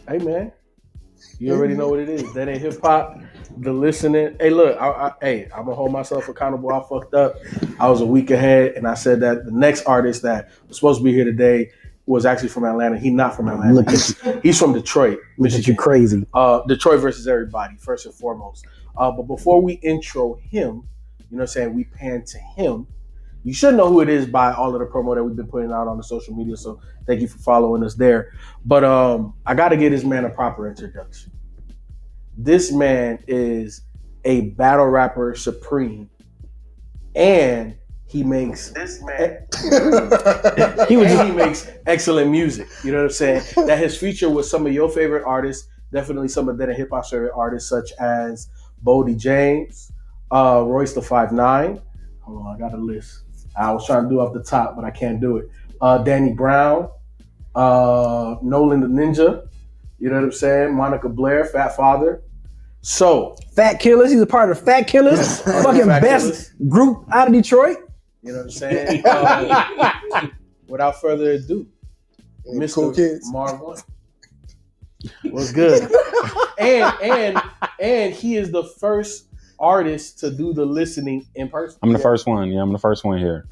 Hey man, you already know what it is. That ain't hip hop. The listening. Hey, look. Hey, I'm gonna hold myself accountable. I fucked up. I was a week ahead, and I said that the next artist that was supposed to be here today was actually from Atlanta. He's not from Atlanta. He's from Detroit. Look at you, crazy. Detroit versus everybody, first and foremost. But before we intro him, you know what I'm saying, we pan to him. You should know who it is by all of the promo that we've been putting out on the social media. So thank you for following us there. But I got to give this man a proper introduction. This man is a battle rapper supreme, and he makes he makes excellent music. You know what I'm saying? That his feature with some of your favorite artists, definitely some of Dead End Hip Hop's favorite artists, such as Bodie James, Royce the 5'9". Hold on, I got a list. I was trying to do off the top, but I can't do it. Danny Brown, Nolan the Ninja, you know what I'm saying? Monica Blair, Fat Father. So Fat Killers, he's a part of the Fat Killers, fucking Fat best Killers. Group out of Detroit. You know what I'm saying? Without further ado, Mr. Cool kids. Marv One. What's good? and he is the first artist to do the listening in person. I'm the first one. Yeah, I'm the first one here.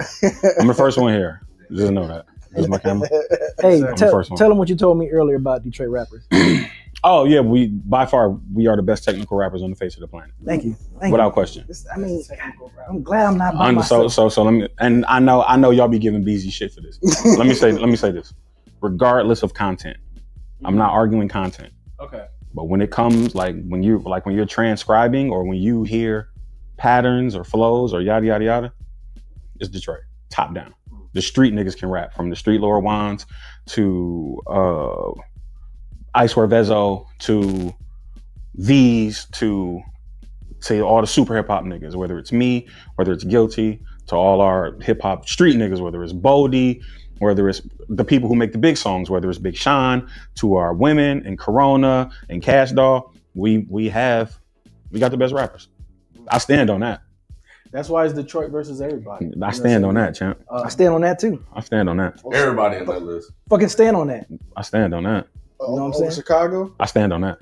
I'm the first one here. Just know that. This is my camera. Hey, tell one. them what you told me earlier about Detroit rappers. Oh yeah, by far we are the best technical rappers on the face of the planet. Thank you. Without question. I mean, I'm glad I'm not by myself. So let me, and I know y'all be giving Beezy shit for this. let me say this. Regardless of content, I'm not arguing content. Okay. But when it comes when you're transcribing or when you hear patterns or flows or yada yada yada, it's Detroit. Top down. The street niggas can rap, from the street Lord Wands to Icewear Vezo to V's to say all the super hip hop niggas, whether it's me, whether it's Guilty, to all our hip hop street niggas, whether it's Bodie, whether it's the people who make the big songs, whether it's Big Sean, to our women and Corona and Cash Doll, we got the best rappers. I stand on that. That's why it's Detroit versus everybody. I stand on that, champ. I stand on that too. I stand on that. Everybody in that list. Fucking stand on that. I stand on that. You know what I'm saying? Chicago? I stand on that.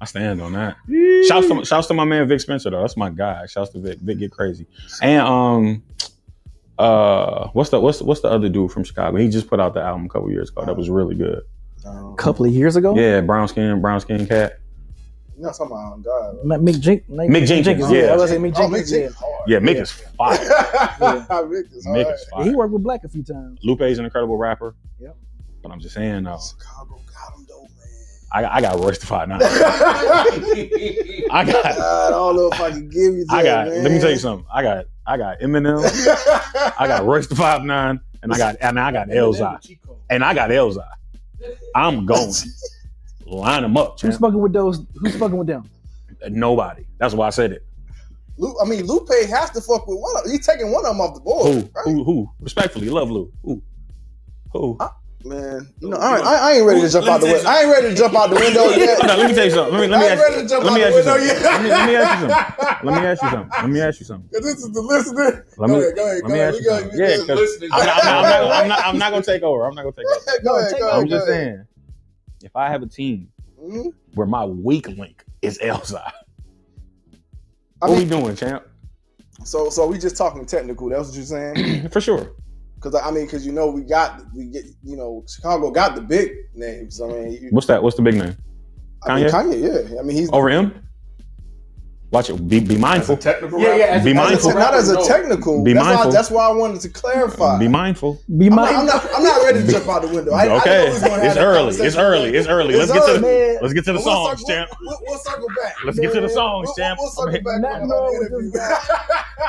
I stand on that. Shouts to my man Vic Spencer though. That's my guy. Shouts to Vic. Vic get crazy. And what's the other dude from Chicago? He just put out the album a couple years ago. That was really good. A couple of years ago? Yeah, brown skin cat. You're not talking about God. Mick Jenkins. Yeah. I was saying Mick Jenkins. Yeah, Mick is fire. Mick is fire. He worked with Black a few times. Lupe's an incredible rapper. Yep. But I'm just saying though. Chicago got him though, man. I got Royce the 5'9". I don't know if I can give you that, man. Let me tell you something. I got Eminem. I got Royce the 5'9", and I got Elzai. And I got Elzai. I'm going. Line them up, champ. Who's fucking with them? Nobody. That's why I said it. Lupe has to fuck with one of them. He's taking one of them off the board. Who? Respectfully, love Lupe. Who? Man, I ain't ready to jump out the window. I ain't ready to jump out the window yet. No, let me tell you something. Let me ask you something. Because this is the listener. Let me ask you something. Yeah, because I'm not gonna take over. Go ahead. I'm just saying, if I have a team where my weak link is Elzai, what we doing, champ? So we just talking technical. That's what you're saying? For sure. Because Chicago got the big names. What's the big name? Kanye? Kanye, yeah. He's over him. Watch it. Be mindful. Technical. Yeah. Be mindful. Not as a technical. Be mindful. That's why I wanted to clarify. Be mindful. Be mindful. I'm not ready to jump out the window. Okay. It's early. Let's get to the songs, champ. We'll circle back. Let's get to the songs, champ. We'll circle back.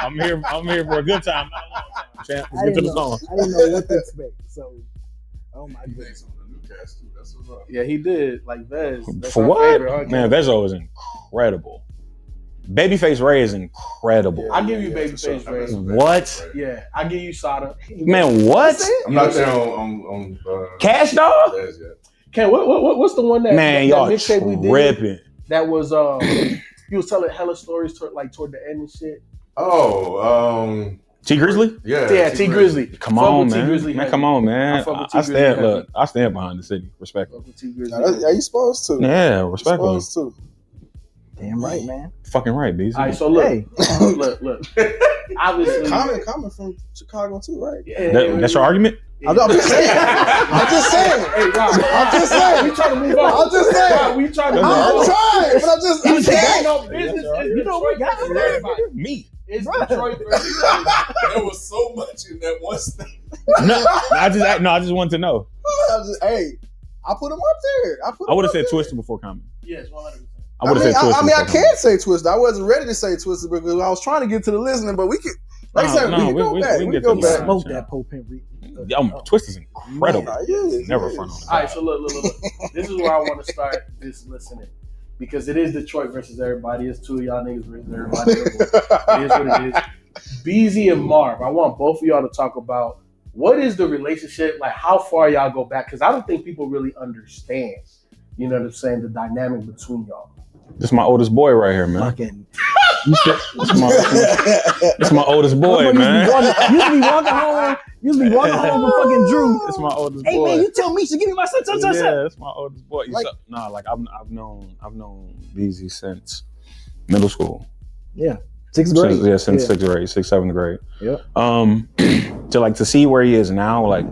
I'm here for a good time, not a long time, champ. Let's get to the songs. I didn't know what to expect. So, oh my goodness. Yeah, he did. Like Vez. For what? Man, Vezo is incredible. Babyface Ray is incredible. Yeah, I give you Babyface Ray. What? Yeah, I give you Sada. Man, what? I'm not there on Cash Dog? Okay, what's the one that y'all mixtape we tripping? Did? That was he was telling hella stories toward the end and shit. T Grizzly? Yeah, T Grizzly. Come Fuck on, with T man. Grizzly Man, heavy. come on, man. fuck with T I Grizzly stand. heavy. Look, I stand behind the city. Respectfully. Fuck with T Grizzly. Yeah, you supposed to. Yeah, You respectfully. supposed to. Damn right, man. Fucking right, Beezy. All right, so look, Hey. look. Obviously, Common from Chicago too, right? That's your argument? Yeah. I'm just saying. I'm just saying. Hey, Rob, I'm just saying. we trying to move on. I'm just saying. Rob, we trying to move I'm on. trying, but I'm saying. No, business is You know what? Detroit versus everybody. Me. It's Detroit versus everybody. There was so much in that one state. No, I just wanted to know. Hey, I put him up there. I would have said Twister before comment. Yes, 100%. I would have said Twister. I before can't say Twister. I wasn't ready to say Twister because I was trying to get to the listening, but we could. Like I said, we can go back. We can go back. Smoke that Pope Pimp. Twister's incredible. Nah, yeah, Never yeah. front on it. All right, so look. This is where I want to start this listening. Because it is Detroit versus everybody. It's two of y'all niggas versus everybody. It is what it is. Beezy and Marv, I want both of y'all to talk about what is the relationship, like how far y'all go back, because I don't think people really understand, you know what I'm saying, the dynamic between y'all. This is my oldest boy right here, man. Fucking. This my oldest boy, man. Used to be walking home. Used to be walking home with fucking Drew. It's my oldest Hey boy. man, you tell me to give me my son. Yeah, that's my oldest boy. Like- I've known Beezy since middle school. Yeah, sixth grade. Since sixth grade, sixth, seventh grade. Yeah. To see where he is now, like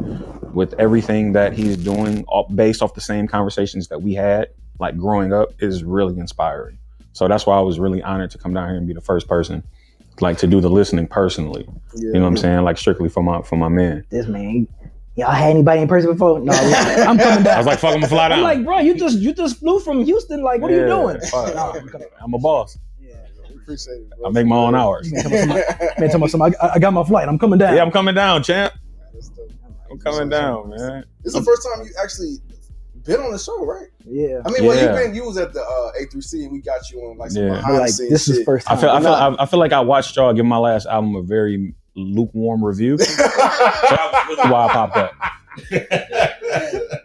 with everything that he's doing, based off the same conversations that we had, like growing up, is really inspiring. So that's why I was really honored to come down here and be the first person, like to do the listening personally. Yeah. You know what I'm saying? Like strictly for my man. This man, y'all had anybody in person before? No, I'm coming back. I was like, fuck, I'm gonna fly down. I'm like, bro, you just flew from Houston. Like, what are you doing? Fuck. Nah, I'm coming. I'm a boss. Yeah. Appreciate it, bro. I make my own hours. Man, tell me something. I got my flight. I'm coming down. Yeah, I'm coming down, champ. That's dope. I'm coming down, man. This is the first time you actually been on the show, right? Yeah. I mean, well, Yeah. you was at the A3C and we got you on like some Yeah. behind the Like scenes this is shit. first I time. feel like I watched y'all give my last album a very lukewarm review. So that was really why I popped up.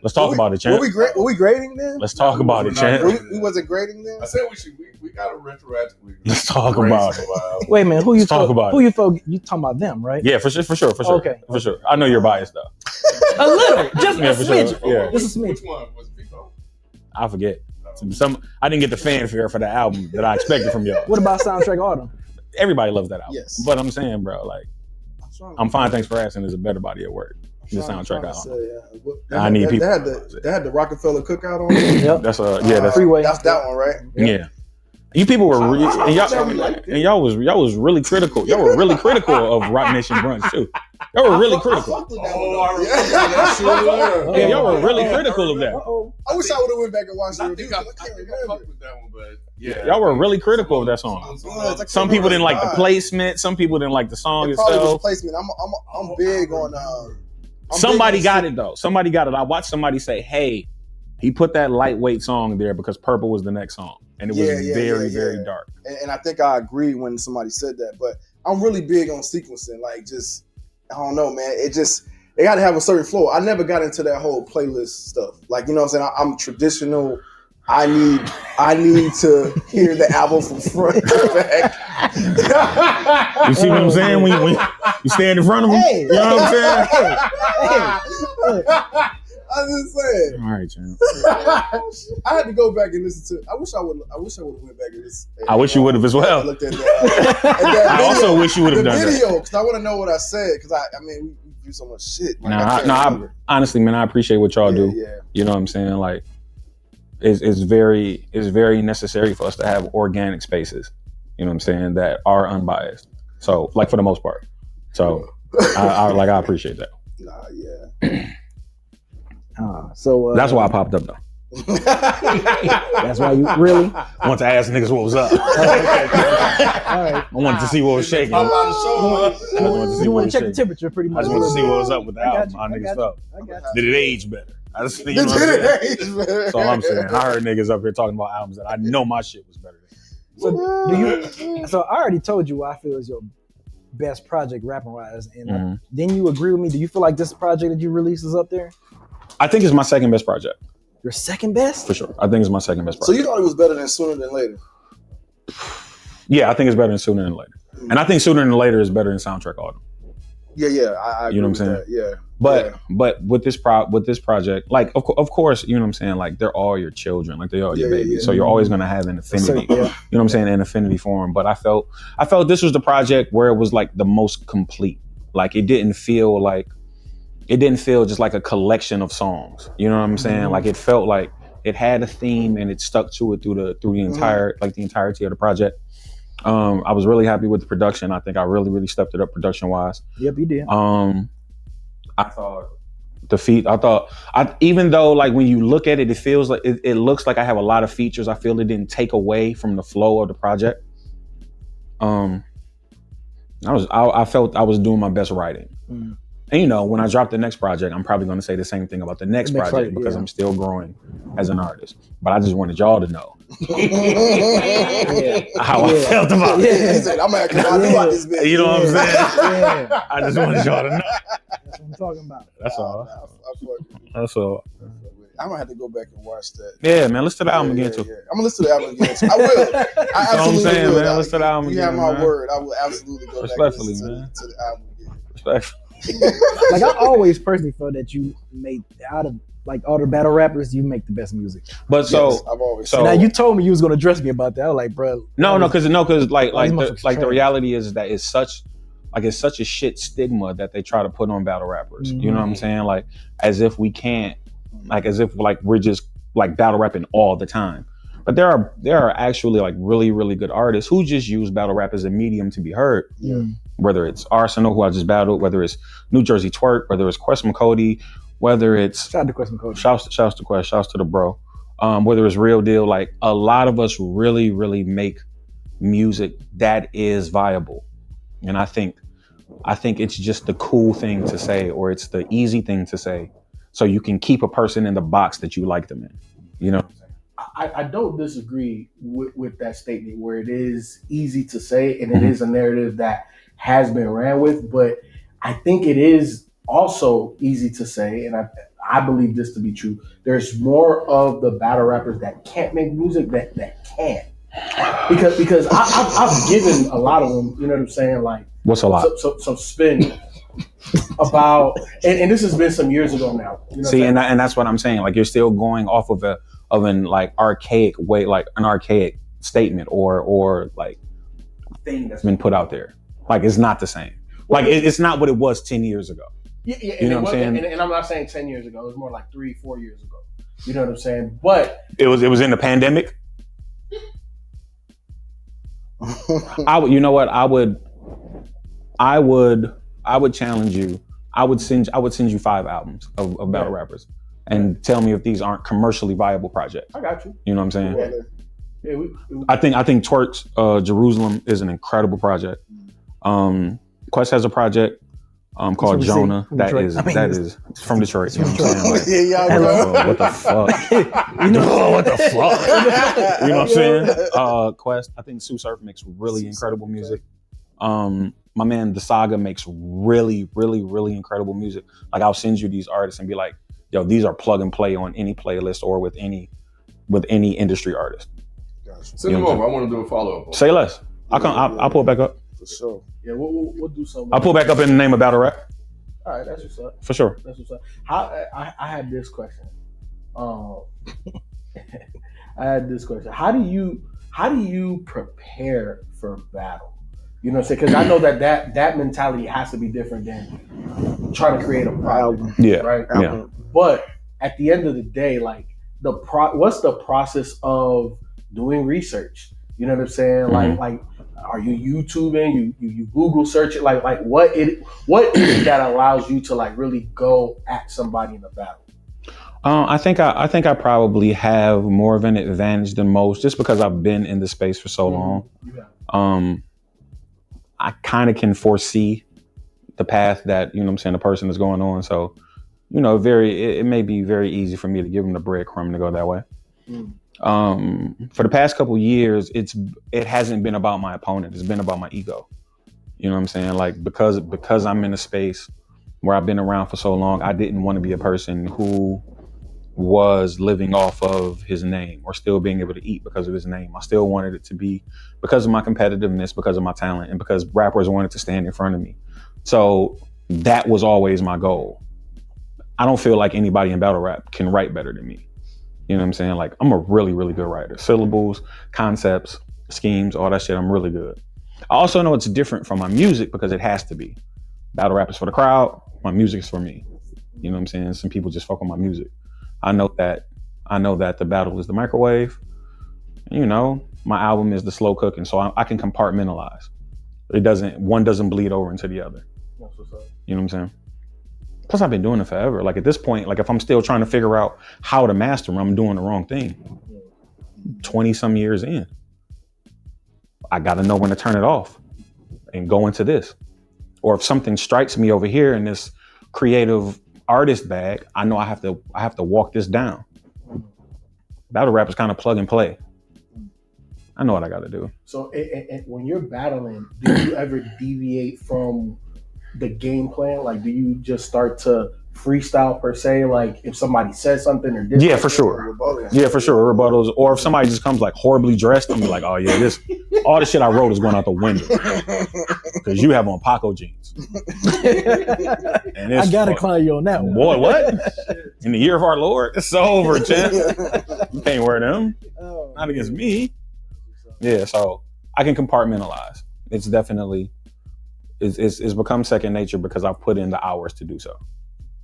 Let's talk about it, champ. Were we grading then? Let's talk about it, champ. We wasn't grading then? I said we got to retroactively. Let's talk about it. Wait a minute. Who you Let's talk fo- about Who you fo- You talking about them, right? Yeah, for sure. Okay. For sure. I know you're biased though. A little, just Yeah, a for sure. smidge. Yeah. Just a smidge. Which one was Feefo? I forget. I didn't get the fanfare for the album that I expected from y'all. What about Soundtrack Autumn? Everybody loves that album. Yes. But I'm saying, bro, like, I'm fine. Thanks for asking. Is a better body of work. The soundtrack album. I need people. They had the Rockefeller Cookout on it. Yep. That's Freeway. That's that one, right? yeah. You people were y'all was really critical. Y'all were really critical of Rock Nation Brunch too. Y'all were really critical. I remember that shit. Yeah, y'all were really critical of that. Uh-oh. I wish I would have went back and watched I the think review. I I can't fucked remember. with that one, but yeah. Y'all were really critical of that song. Some people didn't like the placement. Some people didn't like the song It probably was itself. placement. I'm big on. Somebody got it though. Somebody got it. I watched somebody say, "Hey, he put that lightweight song there because Purple was the next song, and it was very dark." And I think I agree when somebody said that. But I'm really big on sequencing. Like, just I don't know, man. It got to have a certain flow. I never got into that whole playlist stuff. Like, you know what I'm saying? I'm traditional. I need to hear the album from front to back. You see what I'm saying? When you stand in front of him, Hey. you know what I'm saying? I'm just saying. All right, champ. I had to go back and listen to. I wish I would have went back and listened. I wish you would have as well. Looked at that. I also wish you would have the done that. video because I want to know what I said because I mean we do so much shit. Like, I honestly, man, I appreciate what y'all do. Yeah. You know what I'm saying? Like, it's very necessary for us to have organic spaces. You know what I'm saying? That are unbiased. So, like, for the most part. So, I appreciate that. Nah, yeah. That's why I popped up though. That's why you really. I want to ask niggas what was up. All right. I wanted to see what was shaking. Pop out the show, huh? I wanted to see You what want was to check the shaking. temperature, pretty I much. just want to see what was up with the I got album. you, How I niggas got felt. I got Did it age better? I just, you know what I'm saying? That's all I'm saying. I heard niggas up here talking about albums that I know my shit was better than. So I already told you what I feel is your best project rapping wise, and Mhm. then you agree with me. Do you feel like this project that you released is up there? I think it's my second best project. Your second best? For sure. I think it's my second best So project. you thought it was better than Sooner Than Later? Yeah, I think it's better than Sooner Than Later. And I think Sooner Than Later is better than Soundtrack Autumn. Yeah. I You know agree what I'm with that. Yeah. But with this project, like of course, you know what I'm saying, like they're all your children, like they are your babies. Yeah. So you're always gonna have an affinity. So, yeah. You know what I'm saying, an affinity for them. But I felt this was the project where it was like the most complete. Like it didn't feel just like a collection of songs. You know what I'm saying? Like it felt like it had a theme and it stuck to it through the entire like the entirety of the project. I was really happy with the production. I think I really stepped it up production wise. Yep, you did. I thought even though like when you look at it, it feels like it looks like I have a lot of features. I feel it didn't take away from the flow of the project. I felt I was doing my best writing. And you know, when I drop the next project, I'm probably going to say the same thing about the next project because I'm still growing as an artist. But I just wanted y'all to know how I felt about it. He said, I'm gonna do about this bitch. You know what I'm saying? Yeah. I just wanted y'all to know. That's what I'm talking about. That's all. I fuck with it. That's all. I'm gonna have to go back and watch that. Yeah, man. Listen to the album again too. Yeah. I'm gonna listen to the album again. I will. I absolutely saying, will. man. Listen to the album You have again, my man. word. I will absolutely go back and Respectfully, listen man. to the album again. Respectfully. Like I always personally felt that you made out of like all the battle rappers, you make the best music. But so Yes, I've always so Now you told me you was gonna address me about that. I was like, bro. no, because like These motherfuckers the trash. reality is that it's such a shit stigma that they try to put on battle rappers. You know what I'm saying? Like as if we can't, like as if like we're just like battle rapping all the time. But there are actually like really good artists who just use battle rap as a medium to be heard. Yeah. Whether it's Arsenal, who I just battled, whether it's New Jersey Twerk, whether it's Quest McCody, whether it's Shout out to Quest McCody. Shouts to Quest, shouts to the bro. Whether it's Real Deal, like a lot of us really make music that is viable. And I think it's just the cool thing to say, or it's the easy thing to say, so you can keep a person in the box that you like them in. You know? I don't disagree with that statement where it is easy to say and it is a narrative that has been ran with, but I think it is also easy to say, and I believe this to be true, there's more of the battle rappers that can't make music that can. Because I've given a lot of them, you know what I'm saying, like What's a lot? some spin about, and this has been some years ago now. You know See, and that's what I'm saying. Like you're still going off of an like archaic way, like an archaic statement or like thing that's been put out there. Like it's not the same. Like it's not what it was 10 years ago. Yeah, you know what I'm saying? And I'm not saying 10 years ago. It was more like 3-4 years ago. You know what I'm saying? But it was in the pandemic. You know what? I would challenge you. I would send you 5 albums of battle rappers and tell me if these aren't commercially viable projects. I got you. You know what I'm saying? Yeah, I think Twerk's Jerusalem is an incredible project. Quest has a project called Jonah. That is from Detroit. You know what I'm saying? Like, what the fuck? You know what the fuck? You know what I'm saying? Quest. I think Sue Surf makes really incredible music. My man The Saga makes really incredible music. Like I'll send you these artists and be like, yo, these are plug and play on any playlist or with any industry artist. Send them over. I want to do a follow up. Say less. I'll pull it back up. For sure. Yeah, we'll do something. I'll pull back up in the name of battle rap. All right, that's what's up. For sure. That's what's up. I had this question. I had this question. How do you prepare for battle? You know what I'm saying? Because I know that mentality has to be different than trying to create a product. Yeah. Right. Yeah. But at the end of the day, like what's the process of doing research? You know what I'm saying? Mm-hmm. Like are you YouTubing? You Google search it? Like what is it that allows you to like really go at somebody in a battle? I think I probably have more of an advantage than most, just because I've been in the space for so long. Yeah. I kind of can foresee the path that, you know what I'm saying, the person is going on. So, you know, it may be very easy for me to give them the breadcrumb to go that way. For the past couple years, it hasn't been about my opponent. It's been about my ego. You know what I'm saying? Like, because I'm in a space where I've been around for so long, I didn't want to be a person who was living off of his name or still being able to eat because of his name. I still wanted it to be because of my competitiveness, because of my talent, and because rappers wanted to stand in front of me. So that was always my goal. I don't feel like anybody in battle rap can write better than me. You know what I'm saying? Like, I'm a really, really good writer. Syllables, concepts, schemes, all that shit, I'm really good. I also know it's different from my music because it has to be. Battle rap is for the crowd, my music is for me. You know what I'm saying? Some people just fuck with my music. I know that the battle is the microwave. You know, my album is the slow cooking, so I can compartmentalize. One doesn't bleed over into the other. That's what's up. You know what I'm saying? Plus, I've been doing it forever. Like, at this point, like, if I'm still trying to figure out how to master them, I'm doing the wrong thing. 20 some years in, I got to know when to turn it off and go into this. Or if something strikes me over here in this creative artist bag, I know I have to walk this down. Battle rap is kind of plug and play. I know what I got to do. So when you're battling, do you ever deviate from the game plan? Like, do you just start to freestyle per se? Like, if somebody says something or did yeah, for sure. Yeah, for sure. Rebuttals. Or if somebody just comes like horribly dressed, I'm like, oh yeah, all the shit I wrote is going out the window because you have on Paco jeans. And I gotta clown you on that one. Boy, what? In the year of our Lord, it's over, champ. You can't wear them. Oh, Not against me. Yeah, so I can compartmentalize. It's definitely it's become second nature because I've put in the hours to do so.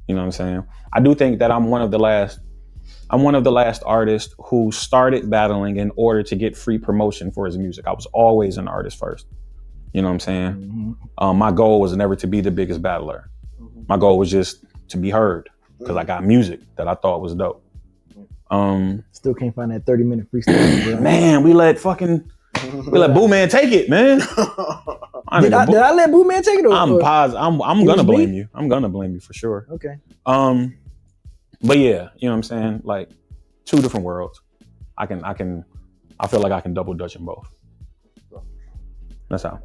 You know what I'm saying? I do think that I'm one of the last artists who started battling in order to get free promotion for his music. I was always an artist first. You know what I'm saying? Mm-hmm. My goal was never to be the biggest battler. My goal was just to be heard because I got music that I thought was dope. Still can't find that 30-minute freestyle. Bro. Man, we let Boo Man take it, man. Did I let Boo Man take it? I'm positive. I'm gonna blame you. I'm gonna blame you for sure. Okay. But yeah, you know what I'm saying? Like, two different worlds. I feel like I can double dutch in both. That's how.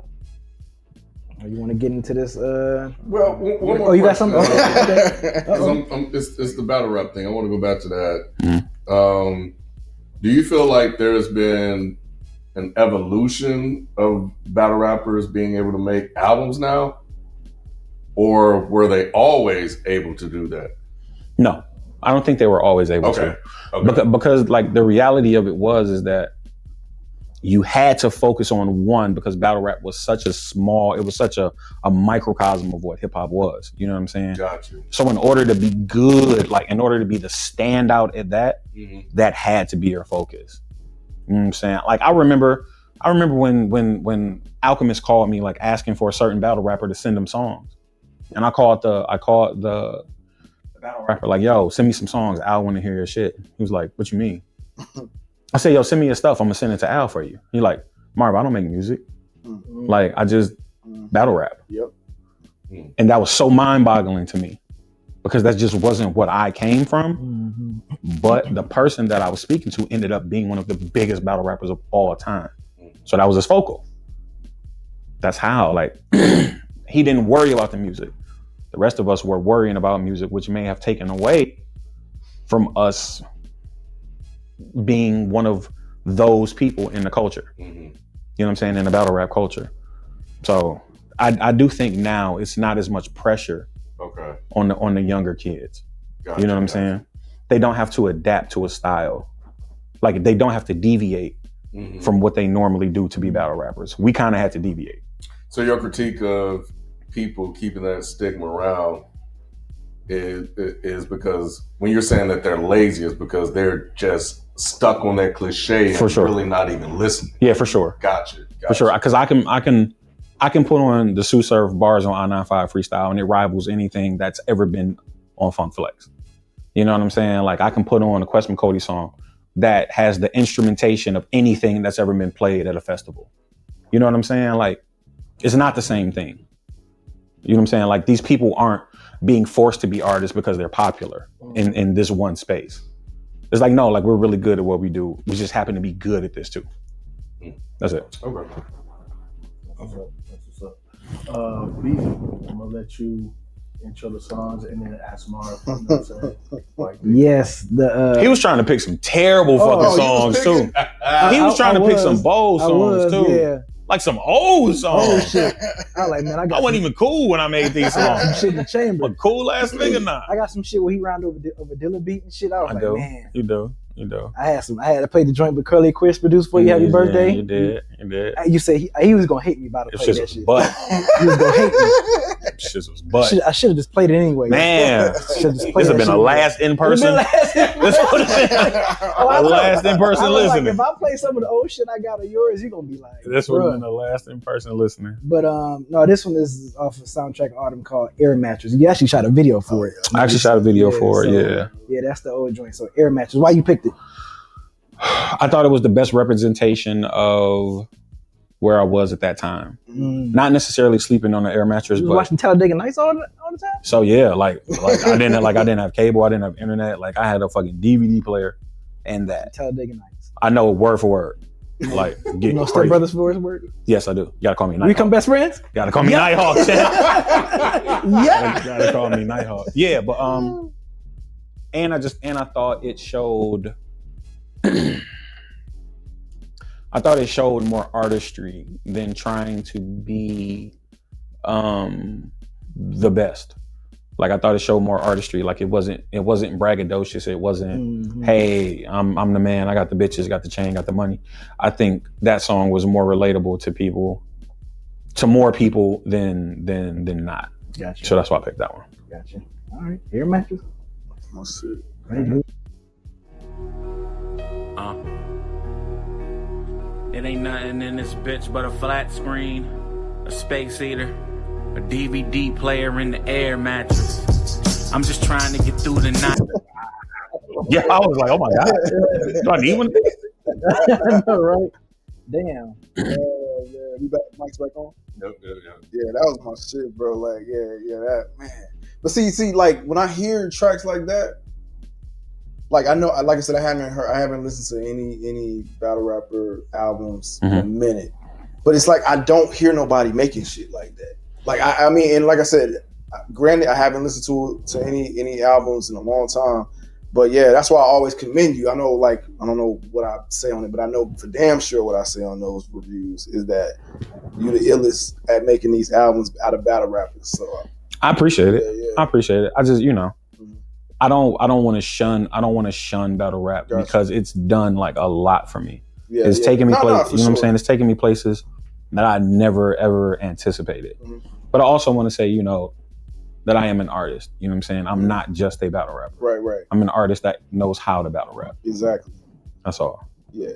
You want to get into this? Well, one more. Oh, you got something? Okay. It's the battle rap thing. I want to go back to that. Mm-hmm. Do you feel like there's been an evolution of battle rappers being able to make albums now, or were they always able to do that? No, I don't think they were always able to. Okay. Because like the reality of it is that you had to focus on one because battle rap was such a microcosm of what hip hop was. You know what I'm saying? Got you. So in order to be good, like in order to be the standout at that, that had to be your focus. You know what I'm saying? Like I remember when Alchemist called me like asking for a certain battle rapper to send him songs. And I called the battle rapper like, yo, send me some songs. Al want to hear your shit. He was like, what you mean? I said, yo, send me your stuff. I'm gonna send it to Al for you. He's like, Marv, I don't make music. Like I just battle rap. Yep. And that was so mind-boggling to me because that just wasn't what I came from. But the person that I was speaking to ended up being one of the biggest battle rappers of all time. So that was his focal. That's how, like, he didn't worry about the music. The rest of us were worrying about music, which may have taken away from us being one of those people in the culture. You know what I'm saying? In the battle rap culture. So I do think now it's not as much pressure on the younger kids. You know what I'm saying? They don't have to adapt to a style. Like they don't have to deviate from what they normally do to be battle rappers. We kind of had to deviate. So your critique of people keeping that stigma around is because when you're saying that they're lazy, is because they're just stuck on that cliche and really not even listening. Yeah, for sure. Gotcha. For sure, because I can put on the Sue Surf bars on I-95 freestyle and it rivals anything that's ever been on Funk Flex. You know what I'm saying? Like I can put on a Quest Cody song that has the instrumentation of anything that's ever been played at a festival. You know what I'm saying? Like it's not the same thing. You know what I'm saying? Like these people aren't being forced to be artists because they're popular in this one space. It's like, no, like we're really good at what we do. We just happen to be good at this too. That's it. Okay. That's what's up. Beezy, I'm gonna let you intro the songs and then ask Marv. You know what I'm saying? Like, yes, he was trying to pick some terrible fucking songs too. He was trying to pick some bold songs too. Yeah. like some old songs. Oh shit! I was like, man, I wasn't even cool when I made these I got some songs. shit in the chamber. But cool ass nigga now. I got some shit where he round over Dilla beat and shit. I was like, man, You do. I had to play the joint with Curly Quist produced for you. Happy birthday. You did. You said he was gonna hate me about to play that shit. But he was gonna hate me. Shit was butt. I should have just played it anyway. Man, this have been a last in person. This would have been the last in person listening. Like, if I play some of the old shit I got of yours, you gonna be like, this would have been the last in person listening. But no, this one is off a soundtrack album called Air Mattress. You actually shot a video for it. I actually shot a video for it. Yeah. Yeah, that's the old joint. So Air Mattress. Why you picked it? I thought it was the best representation of where I was at that time. Not necessarily sleeping on the air mattress, but watching Talladega Nights all the time. So yeah, like I didn't have cable, I didn't have internet. Like I had a fucking DVD player and that. Talladega Nights. I know word for word. Like you know Step Brothers for word? Yes, I do. You gotta call me Nighthawk. We become best friends? You gotta call me Nighthawk. Yeah. You gotta call me Nighthawk. Yeah, but and I thought it showed I thought it showed more artistry than trying to be the best. Like I thought it showed more artistry. Like it wasn't braggadocious. It wasn't, hey, I'm the man. I got the bitches, got the chain, got the money. I think that song was more relatable to people, to more people than not. Gotcha. So that's why I picked that one. Gotcha. All right, Air Mattress. Oh shit. It ain't nothing in this bitch but a flat screen, a space heater, a DVD player in the air mattress. I'm just trying to get through the night. Yeah, I was like, oh my God. Do I need one? I know, right? Damn. You back, Mike's back on? Yep. Yeah, that was my shit, bro. Like, yeah, that, man. But see, like, when I hear tracks like that, like I know, like I said, I haven't listened to any battle rapper albums in a minute. But it's like I don't hear nobody making shit like that. Like I mean, and like I said, granted, I haven't listened to any albums in a long time. But yeah, that's why I always commend you. I know, like, I don't know what I say on it, but I know for damn sure what I say on those reviews is that you're the illest at making these albums out of battle rappers. So I appreciate it. Yeah. I appreciate it. I just, I don't want to shun battle rap because it's done like a lot for me. Yeah, it's taken me places, you know what I'm saying? It's taken me places that I never ever anticipated. But I also want to say, that I am an artist. You know what I'm saying? I'm not just a battle rapper. Right. I'm an artist that knows how to battle rap. Exactly. That's all. Yeah.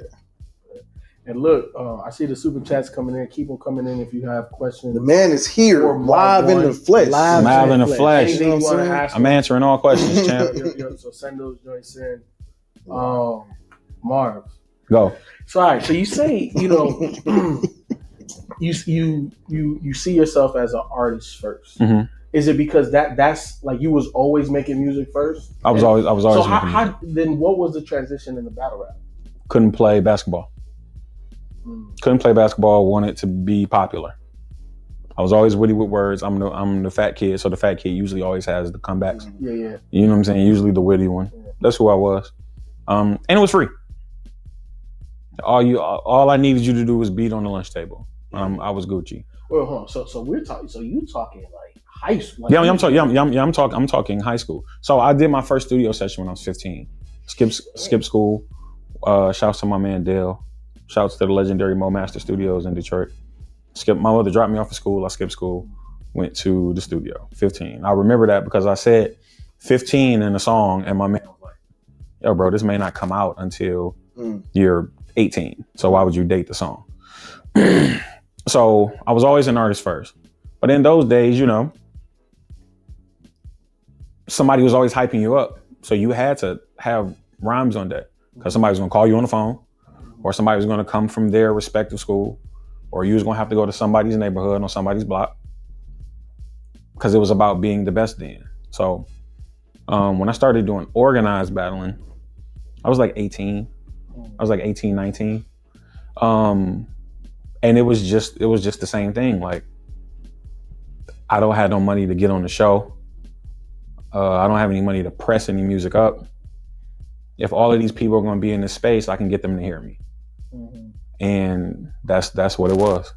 And look, I see the super chats coming in. Keep them coming in if you have questions. The man is here, live in the flesh. Live in the flesh. Anything you want to ask I'm answering all questions, champ. So send those joints in. Marv. Go. So all right. So you say, you see yourself as an artist first. Is it because that's like you was always making music first? I was always. So how then? What was the transition in the battle rap? Couldn't play basketball. Couldn't play basketball. Wanted to be popular. I was always witty with words. I'm the fat kid, so the fat kid usually always has the comebacks. Yeah. You know what I'm saying? Usually the witty one. Yeah. That's who I was. And it was free. All I needed you to do was beat on the lunch table. I was Gucci. Well, hold on. So we're talking. So you talking like high school? Like I'm talking high school. So I did my first studio session when I was 15. Skip school. Shouts to my man Dale. Shouts to the legendary Mo Master Studios in Detroit. My mother dropped me off at school. I skipped school. Went to the studio. 15. I remember that because I said 15 in a song, and my man was like, "Yo, bro, this may not come out until you're 18. So why would you date the song?" So I was always an artist first. But in those days, somebody was always hyping you up. So you had to have rhymes on deck because somebody was going to call you on the phone, or somebody was going to come from their respective school, or you was going to have to go to somebody's neighborhood on somebody's block because it was about being the best then. So when I started doing organized battling, I was like 18. I was like 18, 19. And it was just the same thing. Like, I don't have no money to get on the show. I don't have any money to press any music up. If all of these people are going to be in this space, I can get them to hear me. And that's what it was.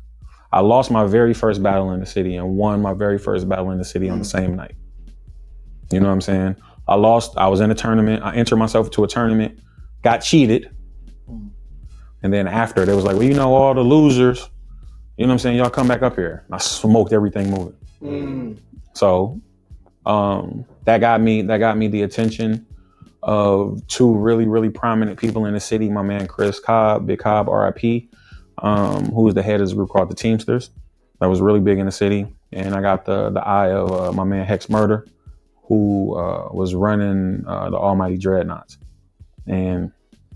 I lost my very first battle in the city and won my very first battle in the city on the same night. You know what I'm saying? I was in a tournament. I entered myself to a tournament, got cheated. And then after, they was like, well, you know, all the losers, you know what I'm saying? Y'all come back up here. I smoked everything moving. So that got me the attention of two really, really prominent people in the city. My man, Chris Cobb, Big Cobb, RIP, who was the head of this group called the Teamsters. That was really big in the city. And I got the eye of my man, Hex Murder, who was running the Almighty Dreadnoughts. And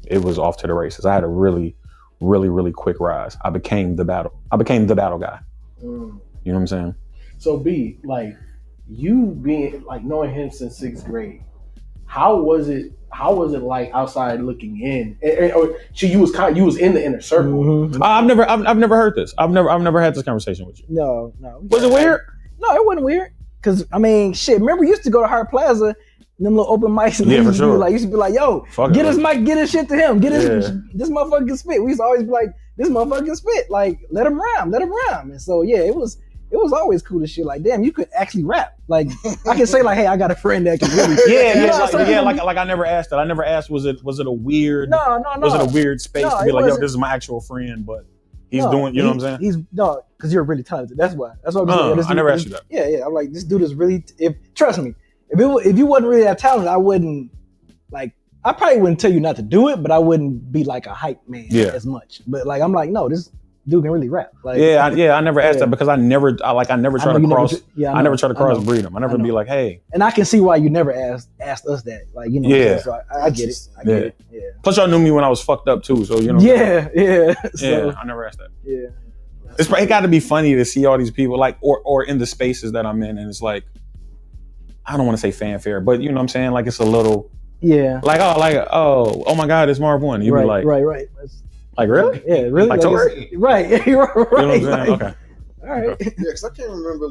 it was off to the races. I had a really, really, really quick rise. I became the battle guy. You know what I'm saying? So B, like you being like knowing him since 6th grade, how was it like outside looking in? You was in the inner circle. Mm-hmm. I've never heard this. I've never had this conversation with you. No. Was it weird? No, it wasn't weird. Cause I mean, shit. Remember, you used to go to Hart Plaza, them little open mics, and for sure. Used to be like, "Yo, get his mic, get his shit to him, get his this motherfucker can spit." We used to always be like, "This motherfucker can spit, like let him rhyme." And so yeah, it was always cool to shit. Like, damn, you could actually rap. Like, I can say like, "Hey, I got a friend that can really." Like I never asked that. I never asked, was it a weird? No. Was it a weird space to be like, "Yo, this is my actual friend," but he's doing, you know what I'm saying? Because you're really talented. That's why. I never asked you that. Yeah. I'm like, this dude is really. Trust me, if you wasn't really that talented, I wouldn't like. I probably wouldn't tell you not to do it, but I wouldn't be like a hype man as much. But like, I'm like, no, this dude can really rap. Like, I never asked that because I never try to cross. I never try to crossbreed him. I never be like, hey. And I can see why you never asked us that. Like, you know. Yeah. So I get it. I get it. Yeah. Plus, y'all knew me when I was fucked up too. So you know. Yeah. So, I never asked that. Yeah. It got to be funny to see all these people like, or in the spaces that I'm in, and it's like, I don't want to say fanfare, but you know what I'm saying? Like it's a little. Yeah. Oh my God, it's Marv One. You be like, right. Like really? Yeah, really. Like Tori? Right. You know what I'm saying? Like, okay. All right. Yeah, because I can't remember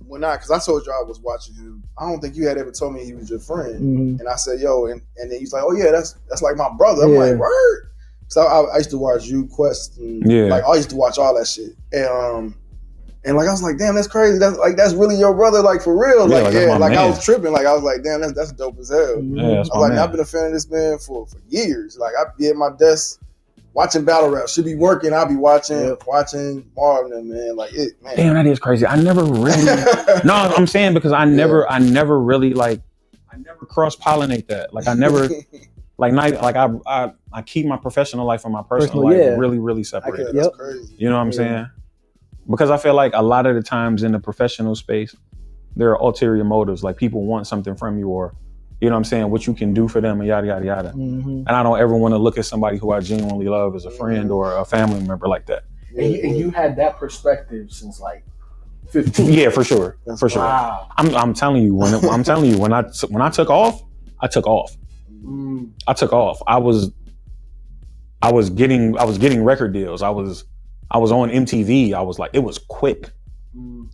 because I told you I was watching him. I don't think you had ever told me he was your friend, and I said, "Yo," and then he's like, "Oh yeah, that's like my brother." I'm like, "Word." So I used to watch You Quest, and like I used to watch all that shit, and like I was like, "Damn, that's crazy. That's really your brother, like for real." Like I was tripping. Like I was like, "Damn, that's dope as hell." Yeah, I was like, "I've been a fan of this man for years. Like I'd be at my desk watching battle rap. Should be working. I'll be watching Marv and them, man. Like it, man. Damn, that is crazy. I never really. No, I'm saying because I never really like. I never cross pollinate that. Like I never. I keep my professional life and my personal life really, really separated. That's crazy. You know what I'm saying? Because I feel like a lot of the times in the professional space, there are ulterior motives. Like people want something from you, or you know what I'm saying, what you can do for them, and yada yada yada. And I don't ever want to look at somebody who I genuinely love as a friend or a family member like that. And you had that perspective since like 15. Yeah, for sure. Wow. I'm telling you when I took off, I took off. I took off. I was getting record deals. I was on MTV. I was like, it was quick.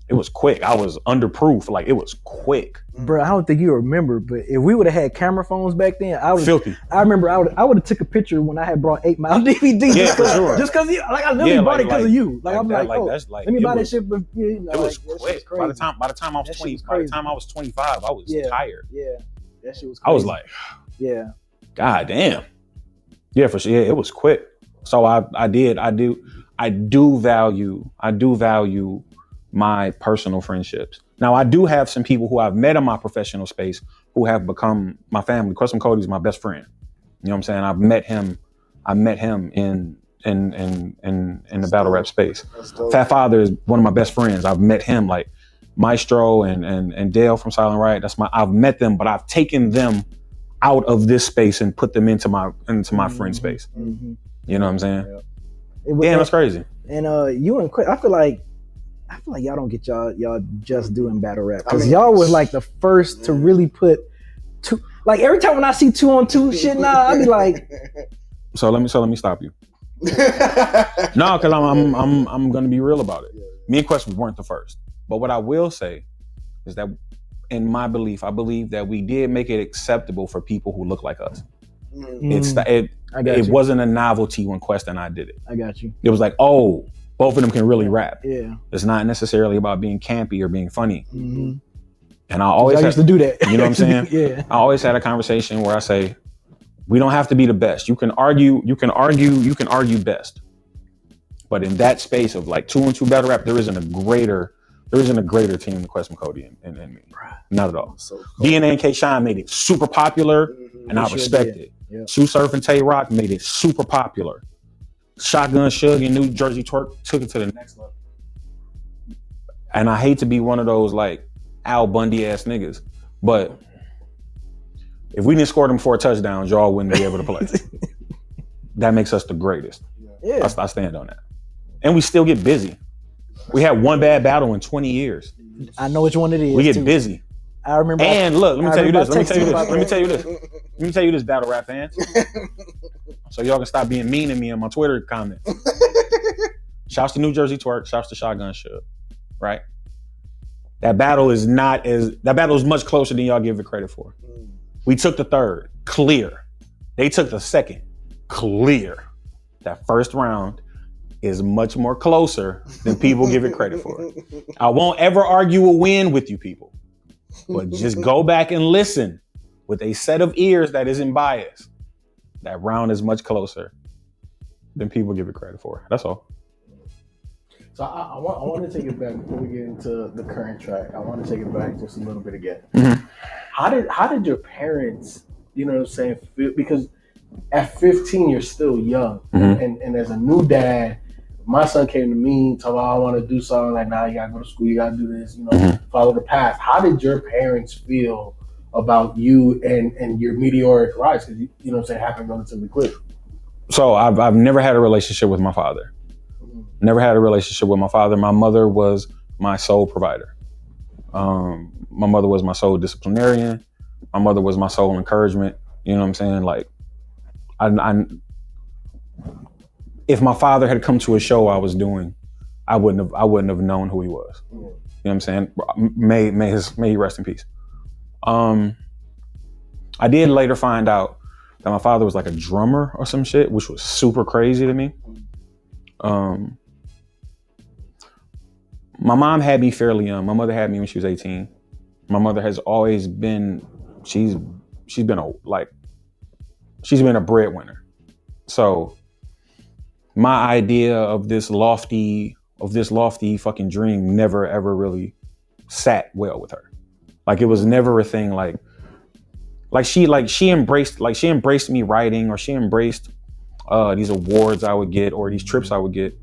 It was quick. I was under proof. Like it was quick. Bro, I don't think you remember, but if we would have had camera phones back then, I would. Filthy. I remember I would have took a picture when I had brought 8 Mile DVD. Yeah, for sure. Just because I literally bought it because of you. Like I'm like, let me buy that shit. But you know, it was quick. By the time I was 20, by the time I was 25, I was tired. Yeah, that shit was crazy. I was like, yeah. God damn. Yeah, for sure. Yeah, it was quick. So I do value my personal friendships. Now I do have some people who I've met in my professional space who have become my family. Custom Cody's my best friend. You know what I'm saying? I've met him in the battle rap space. Fat Father is one of my best friends. I've met him, like Maestro and Dale from Silent Riot. I've met them, but I've taken them out of this space and put them into my friend space. You know what I'm saying? Damn, that's crazy. And you and Quick, I feel like y'all don't get y'all just doing battle rap, because y'all was like the first to really put two. Like every time when I see 2-on-2 shit now, I be like. So let me stop you. No, because I'm gonna be real about it. Me and Quest weren't the first, but what I will say is that, in my belief, I believe that we did make it acceptable for people who look like us. It wasn't a novelty when Quest and I did it. I got you. It was like, oh, Both of them can really rap. Yeah. It's not necessarily about being campy or being funny. Mm-hmm. And I always used to do that. You know what I'm saying? Yeah. I always had a conversation where I say, we don't have to be the best. You can argue best. But in that space of like 2 and 2 battle rap, there isn't a greater team than Quest Cody and me. Not at all. So DNA and K Shine made it super popular, and I respect it. Yeah. Sue Surf and Tay Rock made it super popular. Shotgun Suge and New Jersey Twerk took it to the next level. And I hate to be one of those like Al Bundy ass niggas, but if we didn't score them 4 touchdowns, y'all wouldn't be able to play. That makes us the greatest. Yeah. I stand on that. And we still get busy. We had one bad battle in 20 years. I know which one it is. We get too. busy. I remember. And look, let me tell you this. texting Let me tell you this, battle rap fans. So y'all can stop being mean to me in my Twitter comments. Shouts to New Jersey Twerk. Shouts to Shotgun Suge. Right? That battle is much closer than y'all give it credit for. We took the third, clear. They took the second, clear. That first round is much more closer than people give it credit for. I won't ever argue a win with you people, but just go back and listen with a set of ears that isn't biased. That round is much closer than people give it credit for. That's all. So I want to take it back before we get into the current track. I want to take it back just a little bit again. Mm-hmm. How did your parents, you know what I'm saying, feel? Because at 15 you're still young, and as a new dad, my son came to me talking about I want to do something like, nah, you gotta go to school, you gotta do this, follow the path. How did your parents feel about you and your meteoric rise? Because you know what I'm saying, happened relatively quick. So I've never had a relationship with my father. Never had a relationship with my father. My mother was my sole provider. My mother was my sole disciplinarian. My mother was my sole encouragement. You know what I'm saying? Like, if my father had come to a show I was doing, I wouldn't have known who he was. You know what I'm saying? May he rest in peace. I did later find out that my father was like a drummer or some shit, which was super crazy to me. My mom had me fairly young. My mother had me when she was 18. My mother has always been, she's been a breadwinner. So my idea of this lofty fucking dream never ever really sat well with her. Like, it was never a thing like she embraced me writing, or she embraced these awards I would get or these trips I would get.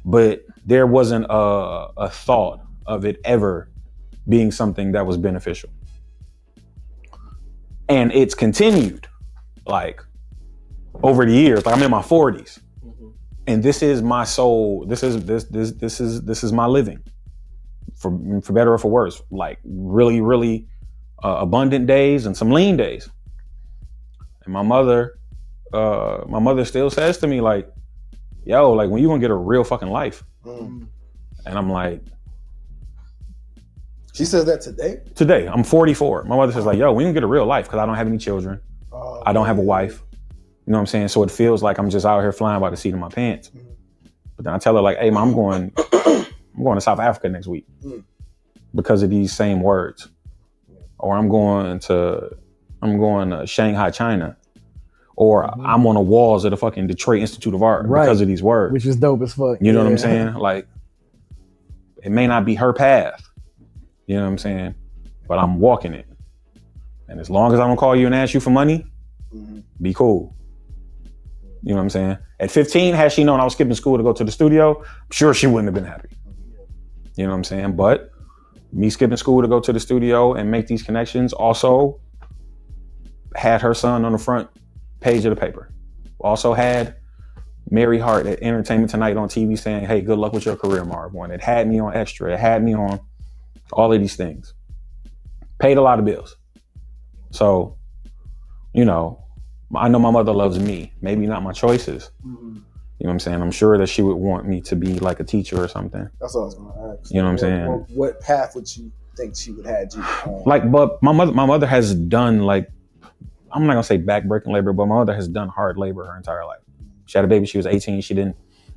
But there wasn't a thought of it ever being something that was beneficial. And it's continued like over the years. Like, I'm in my 40s. And this is my soul. This is my living, for better or for worse. Like, really, really abundant days and some lean days. And my mother still says to me, like, yo, like, when you gonna get a real fucking life? And I'm like, she says that today? Today, I'm 44. My mother says, like, yo, when you gonna get a real life? Because I don't have any children. I don't have a wife. You know what I'm saying? So it feels like I'm just out here flying by the seat of my pants. But then I tell her, like, hey, Mom, I'm going to South Africa next week because of these same words. Or I'm going to Shanghai, China. Or I'm on the walls of the fucking Detroit Institute of Art because of these words. Which is dope as fuck. You know what I'm saying? Like, it may not be her path. You know what I'm saying? But I'm walking it. And as long as I don't call you and ask you for money, be cool. You know what I'm saying? At 15, had she known I was skipping school to go to the studio, I'm sure she wouldn't have been happy. You know what I'm saying? But me skipping school to go to the studio and make these connections also had her son on the front page of the paper. Also had Mary Hart at Entertainment Tonight on TV saying, hey, good luck with your career, Marv One. It had me on Extra. It had me on all of these things. Paid a lot of bills. So, you know, I know my mother loves me, maybe not my choices. You know what I'm saying? I'm sure that she would want me to be like a teacher or something. That's what I was going to ask. You know what I'm saying? What path would you think she would have you on? Like, but my mother has done, like, I'm not gonna say backbreaking labor, but my mother has done hard labor her entire life. She had a baby, she was 18. She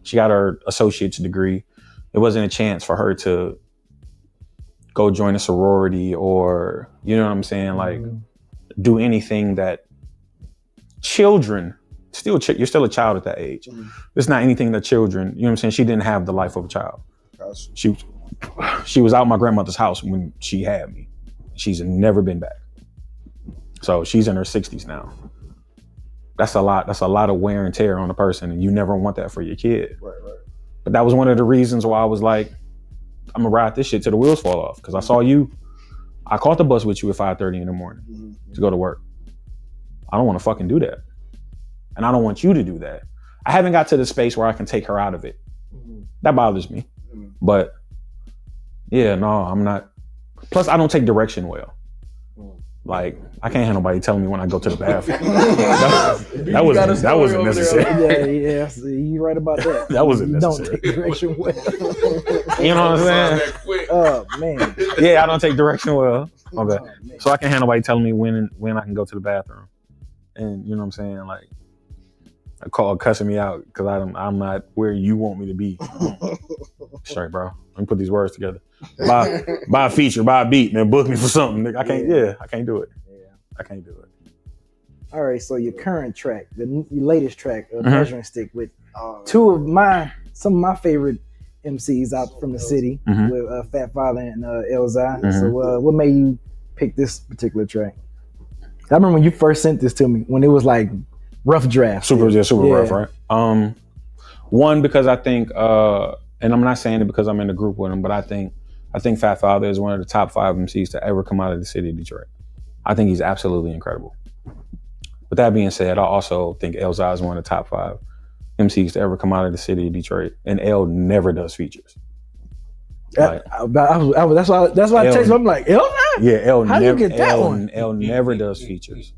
She got her associate's degree. It wasn't a chance for her to go join a sorority or, you know what I'm saying, like do anything that children, you're still a child at that age. It's not anything that children, you know what I'm saying? She didn't have the life of a child. She was out my grandmother's house when she had me. She's never been back. So she's in her 60s now. That's a lot of wear and tear on a person, and you never want that for your kid. Right. But that was one of the reasons why I was like, I'm gonna ride this shit till the wheels fall off. Cause I saw you, I caught the bus with you at 5:30 in the morning to go to work. I don't wanna fucking do that. And I don't want you to do that. I haven't got to the space where I can take her out of it. That bothers me. But yeah, no, I'm not. Plus I don't take direction well. Like, I can't have nobody telling me when I go to the bathroom. that wasn't necessary. Yeah, you right about that. That wasn't necessary. Don't take direction well. You know what I'm saying? Oh, man. Yeah, I don't take direction well. Okay. So I can't have nobody telling me when I can go to the bathroom. And you know what I'm saying? Like, I call cussing me out because I'm not where you want me to be. Straight, bro. Let me put these words together. Buy a feature, buy a beat, man. Book me for something. Nigga. I can't do it. Yeah. I can't do it. All right, so your current track, your latest track, Measuring Stick, with some of my favorite MCs out from the city, with Fat Father and Elzai. So what made you pick this particular track? I remember when you first sent this to me, when it was like rough draft. Super rough, right? One, because I think, and I'm not saying it because I'm in the group with him, but I think Fat Father is one of the top 5 MCs to ever come out of the city of Detroit. I think he's absolutely incredible. With that being said, I also think Elzai is one of the top 5 MCs to ever come out of the city of Detroit, and El never does features. Like, that's why I texted him. I'm like, Elzai? Yeah, El How never. do you get that one? El never does features,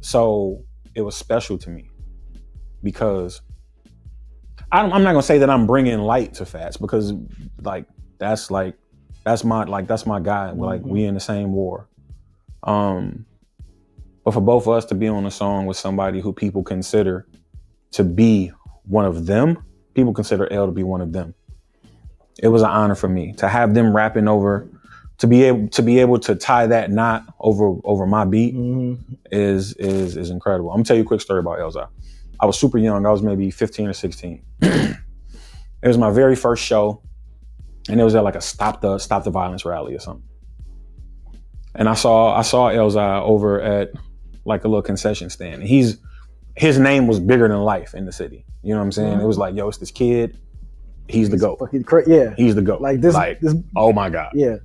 so it was special to me because I'm not gonna say that I'm bringing light to Fats because that's my guy. Like we in the same war. But for both of us to be on a song with somebody who people consider to be one of them, people consider L to be one of them. It was an honor for me to have them rapping over, to be able to tie that knot over my beat is incredible. I'm gonna tell you a quick story about Elzai. I was super young. I was maybe 15 or 16. It was my very first show, and it was at like a Stop the Violence rally or something. And I saw Elzai over at like a little concession stand. And his name was bigger than life in the city. You know what I'm saying? It was like, yo, it's this kid. He's the GOAT. Yeah. He's the GOAT. Like this, oh my God. Yeah.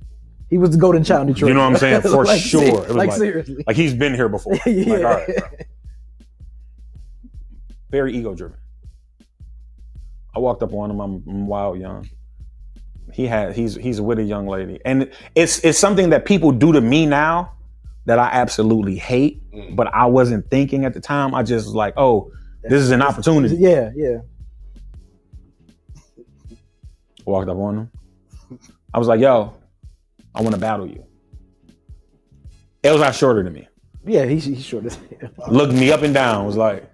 He was the golden child in Detroit. You know what I'm saying? For like, sure. It was like seriously. Like he's been here before. Yeah. Like, all right, bro. Very ego driven. I walked up on him, I'm wild young. He's with a young lady. And it's something that people do to me now that I absolutely hate, but I wasn't thinking at the time. I just was like, oh, this is an opportunity. Yeah. Walked up on him. I was like, yo, I want to battle you. It was not shorter than me. Yeah, he's short as hell. Looked me up and down, was like,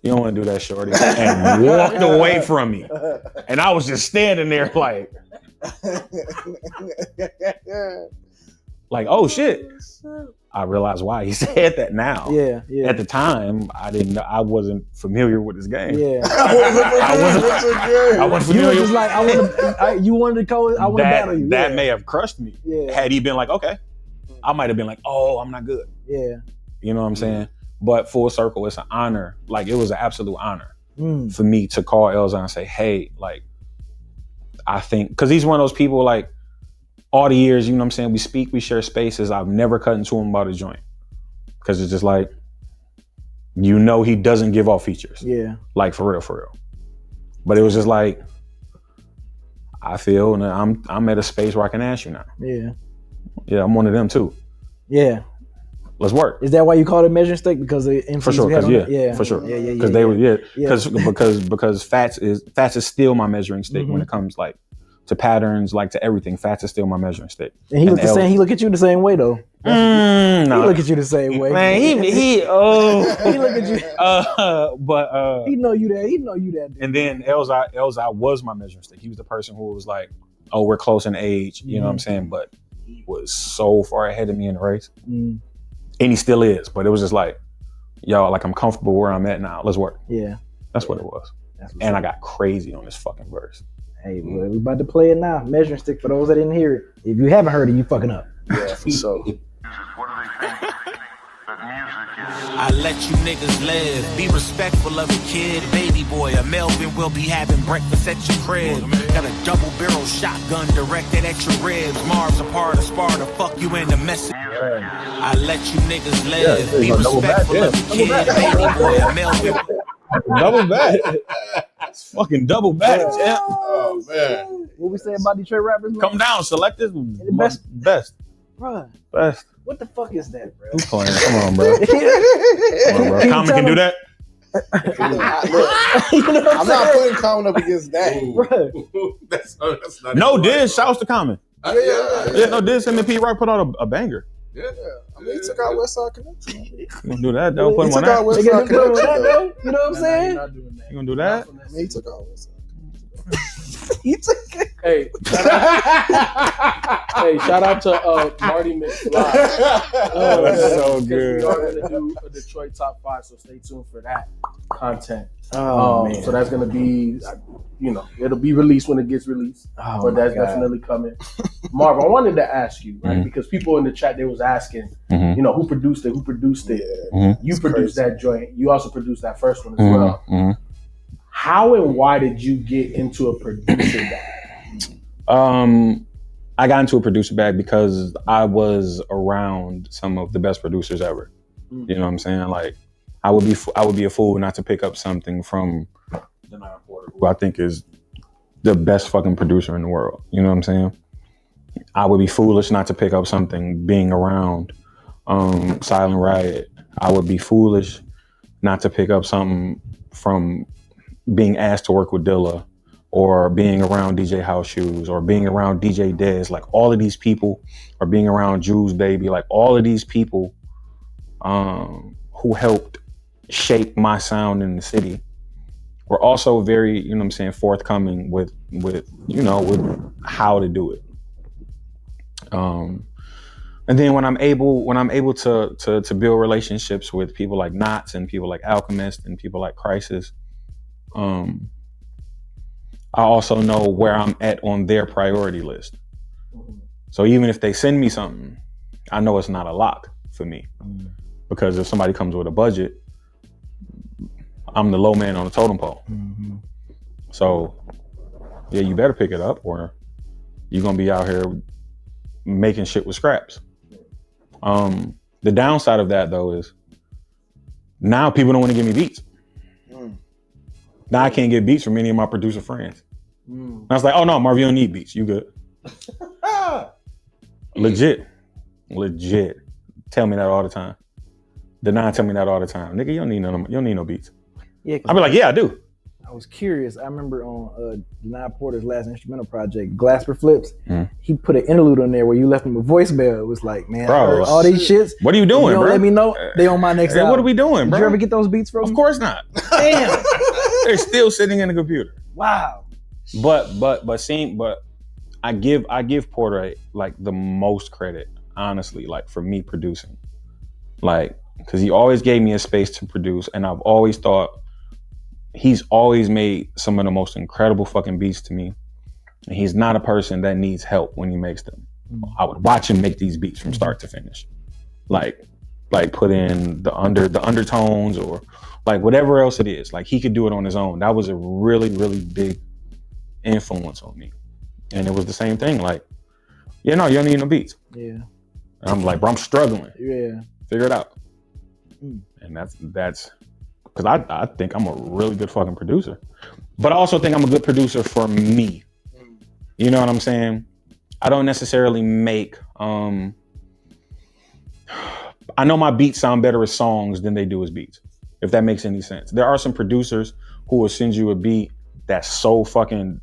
you don't want to do that, shorty. And walked away from me. And I was just standing there like, oh shit. I realized why he said that now. Yeah. At the time, I wasn't familiar with his game. Yeah. I wasn't familiar. You were just like, you wanted to call it, I want to battle you. That may have crushed me. Yeah. Had he been like, okay. I might have been like, oh, I'm not good. Yeah. You know what I'm saying? But full circle, it's an honor. Like, it was an absolute honor for me to call Elzai and say, hey, like, I think, because he's one of those people, like, all the years, you know what I'm saying, we speak, we share spaces, I've never cut into him about a joint. Because it's just like, you know he doesn't give off features. Yeah. Like, for real. But it was just like, I feel, and I'm at a space where I can ask you now. Yeah. Yeah, I'm one of them too. Yeah. Let's work. Is that why you call it measuring stick? Because of the for sure, for sure. Yeah. Because they were because Fats is still my measuring stick when it comes like to patterns, like to everything. Fats is still my measuring stick. And he look the same. He look at you the same way though. No. He look at you the same way. Man, he he look at you. But he know you that. He know you that. Dude. And then Elzai was my measuring stick. He was the person who was like, oh, we're close in age. You know what I'm saying? But he was so far ahead of me in the race. And he still is. But it was just like, yo, like I'm comfortable where I'm at now. Let's work. Yeah. That's what it was. And I got crazy on this fucking verse. Hey, well, we about to play it now. Measuring stick for those that didn't hear it. If you haven't heard it, you fucking up. Yeah, for sure. I let you niggas live. Be respectful of a kid, baby boy. A Melvin will be having breakfast at your crib. Got a double barrel shotgun directed at your ribs. Marv's a part of Sparta. Fuck you in the message. I let you niggas live. Be respectful of a kid, baby boy. A Melvin. Double back. It's fucking double back, champ. Oh man. What we say about Detroit rappers? Man? Come down, select this best. Bruh. Best. What the fuck is that, bro? Who's playing? Come on, bro. Come on, bro. Common can do that. I'm not putting Common up against that. That's not No, right, Diz, shouts to Common. Yeah, no, Diz and the P Rock put out a banger. Yeah. I mean, he took out Westside Connection. You gonna do that, though? Put him He on took out that. Westside Connection, that, though. you know what I'm saying? You gonna do that? I mean, he took out Westside. He took it. Hey, shout out to Marty McFly. That's so good. We are gonna do a Detroit top 5, so stay tuned for that content. Man. So that's gonna be, it'll be released when it gets released, but that's God. definitely coming. Marv, I wanted to ask you, right? Because people in the chat, they was asking, who produced it? Who produced it? You produced that joint. You also produced that first one as well. How and why did you get into a producer bag? I got into a producer bag because I was around some of the best producers ever. You know what I'm saying? Like, I would be a fool not to pick up something from the Nine Porter, who I think is the best fucking producer in the world. You know what I'm saying? I would be foolish not to pick up something being around Silent Riot. I would be foolish not to pick up something from being asked to work with Dilla, or being around DJ House Shoes, or being around DJ Dez. Like, all of these people, or being around Juice Baby, like all of these people who helped shape my sound in the city were also very, forthcoming with how to do it. And then when I'm able to build relationships with people like Knots and people like Alchemist and people like Crisis, I also know where I'm at on their priority list. So even if they send me something, I know it's not a lock for me. Because if somebody comes with a budget, I'm the low man on the totem pole. So yeah, you better pick it up, or you're gonna be out here making shit with scraps. The downside of that though is now people don't want to give me beats. Now I can't get beats from any of my producer friends. And I was like, oh no, Marv, you don't need beats. You good. Legit. Tell me that all the time. Deny tell me that all the time. Nigga, you don't need no beats. Yeah, I'll be like, yeah, I do. I was curious. I remember on Deny Porter's last instrumental project, Glasper Flips, he put an interlude on there where you left him a voicemail. It was like, man, I heard all these shits. What are you doing, bro? Let me know. They on my next album. What are we doing, bro? Did you ever get those beats from Of course not. Damn. They're still sitting in the computer. Wow. But I give Porter like the most credit, honestly, like for me producing. Like, because he always gave me a space to produce, and I've always thought he's always made some of the most incredible fucking beats to me. And he's not a person that needs help when he makes them. I would watch him make these beats from start to finish. Like put in the undertones or like whatever else it is. Like, he could do it on his own. That was a really, really big influence on me. And it was the same thing. Like, you don't need no beats. Yeah. And I'm like, bro, I'm struggling. Yeah. Figure it out. And that's because I think I'm a really good fucking producer. But I also think I'm a good producer for me. You know what I'm saying? I don't necessarily make, I know my beats sound better as songs than they do as beats, if that makes any sense. There are some producers who will send you a beat that's so fucking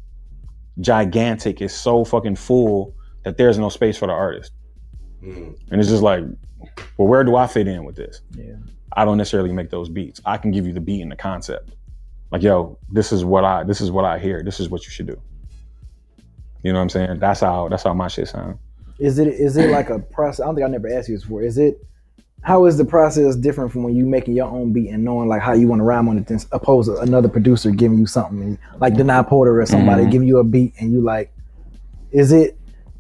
gigantic, it's so fucking full that there's no space for the artist. And it's just like, well, where do I fit in with this? Yeah. I don't necessarily make those beats. I can give you the beat and the concept. Like, yo, this is what I hear. This is what you should do. You know what I'm saying? That's how my shit sounds. Is it like a process? I don't think I never asked you this before. How is the process different from when you making your own beat and knowing like how you want to rhyme on it, opposed to another producer giving you something like Denai Porter or somebody giving you a beat and you like, do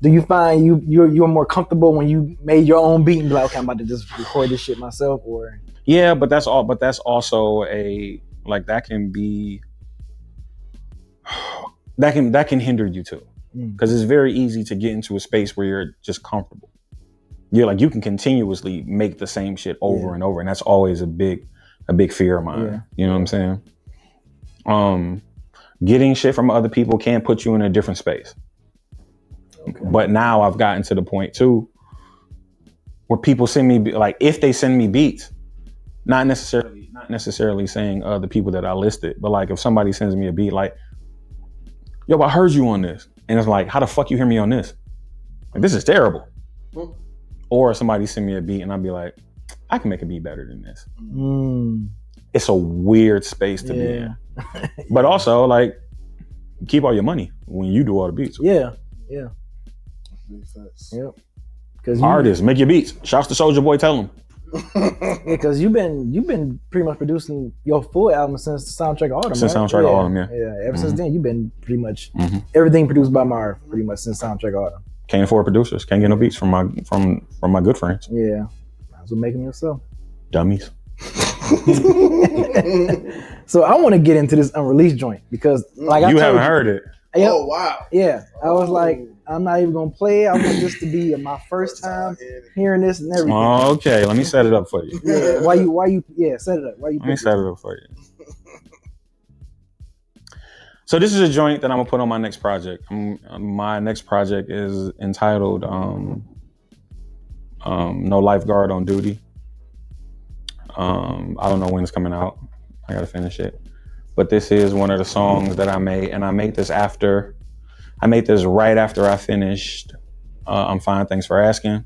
you find you're more comfortable when you made your own beat and be like, okay, I'm about to just record this shit myself? Or yeah, but that's also that can hinder you too, because it's very easy to get into a space where you're just comfortable. You're like, you can continuously make the same shit over and over, and that's always a big fear of mine. Yeah. You know what I'm saying? Getting shit from other people can put you in a different space. Okay. But now I've gotten to the point too where people send me, like, if they send me beats, not necessarily saying the people that I listed, but like if somebody sends me a beat like, yo, I heard you on this, and it's like, how the fuck you hear me on this? Like, this is terrible. Or somebody send me a beat and I'll be like, I can make a beat better than this. It's a weird space to be in. But also, like, keep all your money when you do all the beats. Yeah. Yep. Artists, make your beats. Shouts to Soulja Boy, tell them. Yeah, because you've been pretty much producing your full album since the Soundtrack of Autumn. Since Soundtrack of Autumn, yeah. Yeah, ever since then, you've been pretty much everything produced by Marv, pretty much since Soundtrack of Autumn. Can't afford producers. Can't get no beats from my good friends. Yeah, might as well make them yourself. Dummies. So I want to get into this Unreleased joint because, like, you haven't heard it. Yep. Oh wow. Yeah, I was like, I'm not even gonna play it. I want this to be my first time hearing this and everything. Okay, let me set it up for you. Yeah, why you? Yeah, set it up. Why you? Let me set it up for you. So this is a joint that I'm gonna put on my next project. My next project is entitled "No Lifeguard on Duty." I don't know when it's coming out. I gotta finish it. But this is one of the songs that I made, and I made this right after I finished I'm Fine, Thanks for Asking.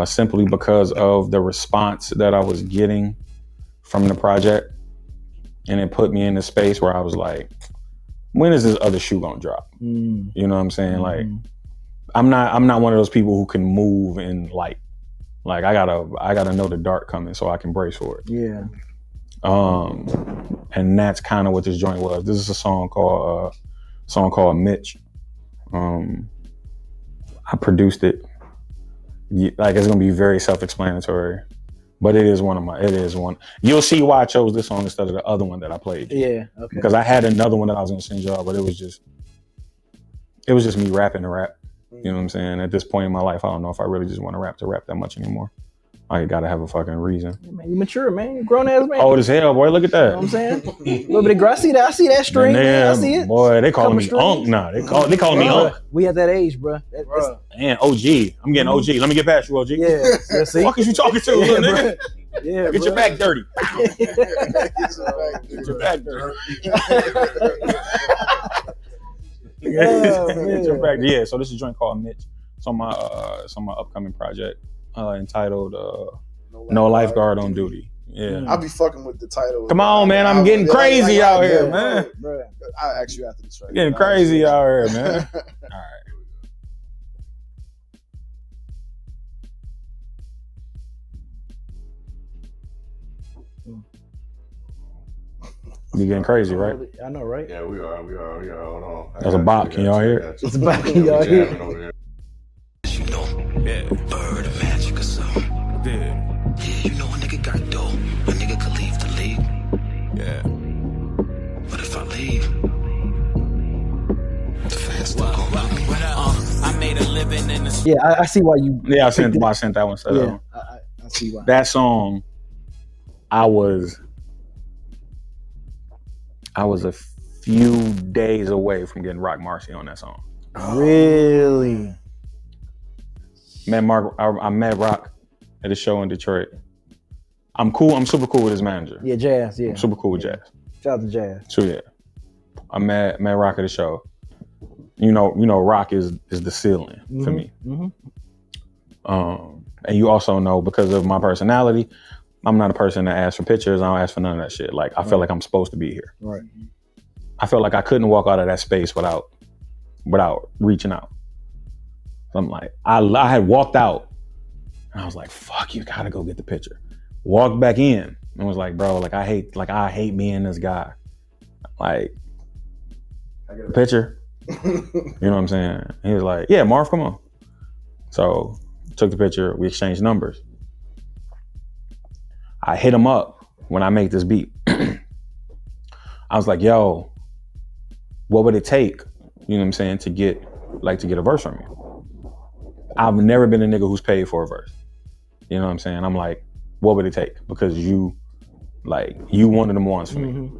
Simply because of the response that I was getting from the project. And it put me in a space where I was like, when is this other shoe gonna drop? You know what I'm saying? Like, I'm not one of those people who can move in light. Like, I gotta know the dark coming so I can brace for it. Yeah. And that's kind of what this joint was. This is a song called Mitch. I produced it. Like, it's gonna be very self-explanatory, but it is one. You'll see why I chose this song instead of the other one that I played. Yeah, okay. Because I had another one that I was gonna send y'all, but it was just me rapping to rap. You know what I'm saying? At this point in my life, I don't know if I really just want to rap that much anymore. I gotta have a fucking reason. Yeah, man, you mature, man. You grown ass man. Old as hell, boy. Look at that. You know what I'm saying? A little bit of grass. I see that string. Man, I see it. Boy, they calling me Unk now. They calling me Unk. We at that age, bro. Man, OG. I'm getting OG. Let me get past you, OG. Yeah. See? What is you talking to, little nigga? Yeah, Get your back dirty. Get your back dirty. Yeah, so this is a joint called Mitch. It's on my upcoming project entitled No Lifeguard on Duty. Yeah. I'll be fucking with the title. Come on, man. I'm getting crazy out here, man. Bro. I'll ask you after this track. Getting crazy out here, man. All right. You getting crazy, right? I know, right? Yeah, we are. Hold on. That's a bop. Can y'all hear it? It's a bop. Can y'all hear it? You know, a bird, a magic or something. Yeah, you know a nigga got dough. A nigga could leave the league. Yeah. But if I leave, the fans still gon' love me. I made a living in the... Yeah, I see why you... Yeah, I sent that one. So yeah, I see why. That song, I was a few days away from getting Rock Marcy on that song. Really? I met Rock at a show in Detroit. I'm super cool with his manager. Yeah, Jazz, yeah. I'm super cool with Jazz. Shout out to Jazz. So yeah. I met Rock at a show. you know, rock is the ceiling for me. And you also know, because of my personality, I'm not a person that asks for pictures. I don't ask for none of that shit. Like, I feel like I'm supposed to be here. Right. I feel like I couldn't walk out of that space without reaching out. So I'm like, I had walked out and I was like, fuck, you gotta go get the picture. Walked back in and was like, bro, I hate being this guy. Like, picture. You know what I'm saying? He was like, yeah, Marv, come on. So took the picture, we exchanged numbers. I hit him up when I make this beat. I was like, yo, what would it take, you know what I'm saying, to get a verse from you? I've never been a nigga who's paid for a verse. You know what I'm saying? I'm like, what would it take? Because you one of them ones for me.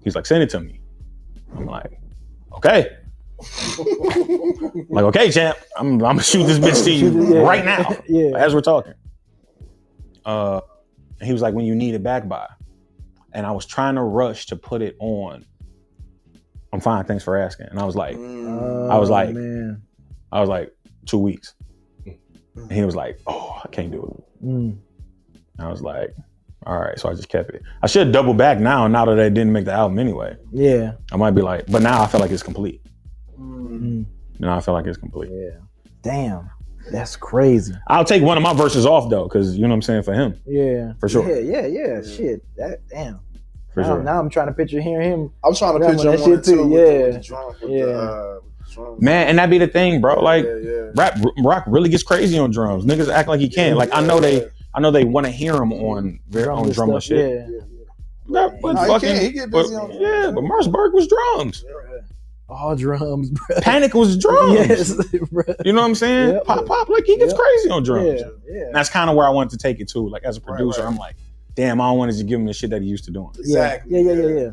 He's like, send it to me. I'm like, okay. Like, okay, champ, I'm gonna shoot this bitch to you right now, as we're talking. And he was like, when you need it back by. And I was trying to rush to put it on. I'm fine, thanks for asking. And I was like, I was like 2 weeks. And he was like, oh, I can't do it. And I was like, all right, so I just kept it. I should double back now that I didn't make the album anyway. Yeah. I might be like, but now I feel like it's complete. Now I feel like it's complete. Yeah. Damn. That's crazy. I'll take one of my verses off though, because you know what I'm saying, for him. Yeah. For sure. Yeah. Shit. Damn. For sure. Now I'm trying to picture hearing him. I'm trying to picture that him shit too. with the drum, with the man, and that be the thing, bro. Like, rock really gets crazy on drums. Niggas act like he can't. Like, I know they want to hear him on drum and shit. But Marsburg was drums. All drums, bro. Panic was drums. Yes, bro. You know what I'm saying? Yep. Pop, like, he gets crazy on drums. Yeah. And that's kind of where I wanted to take it to. Like, as a producer, I'm like, damn, I don't want to just give him the shit that he used to doing. Exactly. Yeah.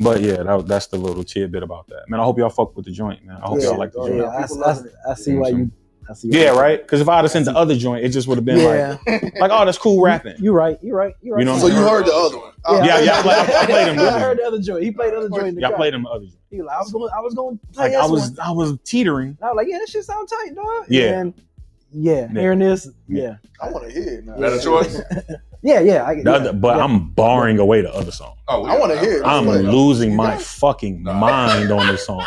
But yeah, that's the little tidbit about that. Man, I hope y'all fuck with the joint, man. I hope y'all like the joint. I see why you. Right? Because if I'd have sent the other joint, it just would have been like, oh, that's cool rapping. You're right. You know what I'm so saying? you heard the other one? Yeah, I played him. I heard the other joint. He played the other joint. Yeah, I played him the other joint. He was like, I was going to play like, I was teetering. I was like, yeah, this shit sound tight, dog. Yeah. And hearing this, I want to hear it now. Better choice? Yeah. But I'm barring away the other song. Oh, I want to hear it. I'm losing my fucking mind on this song.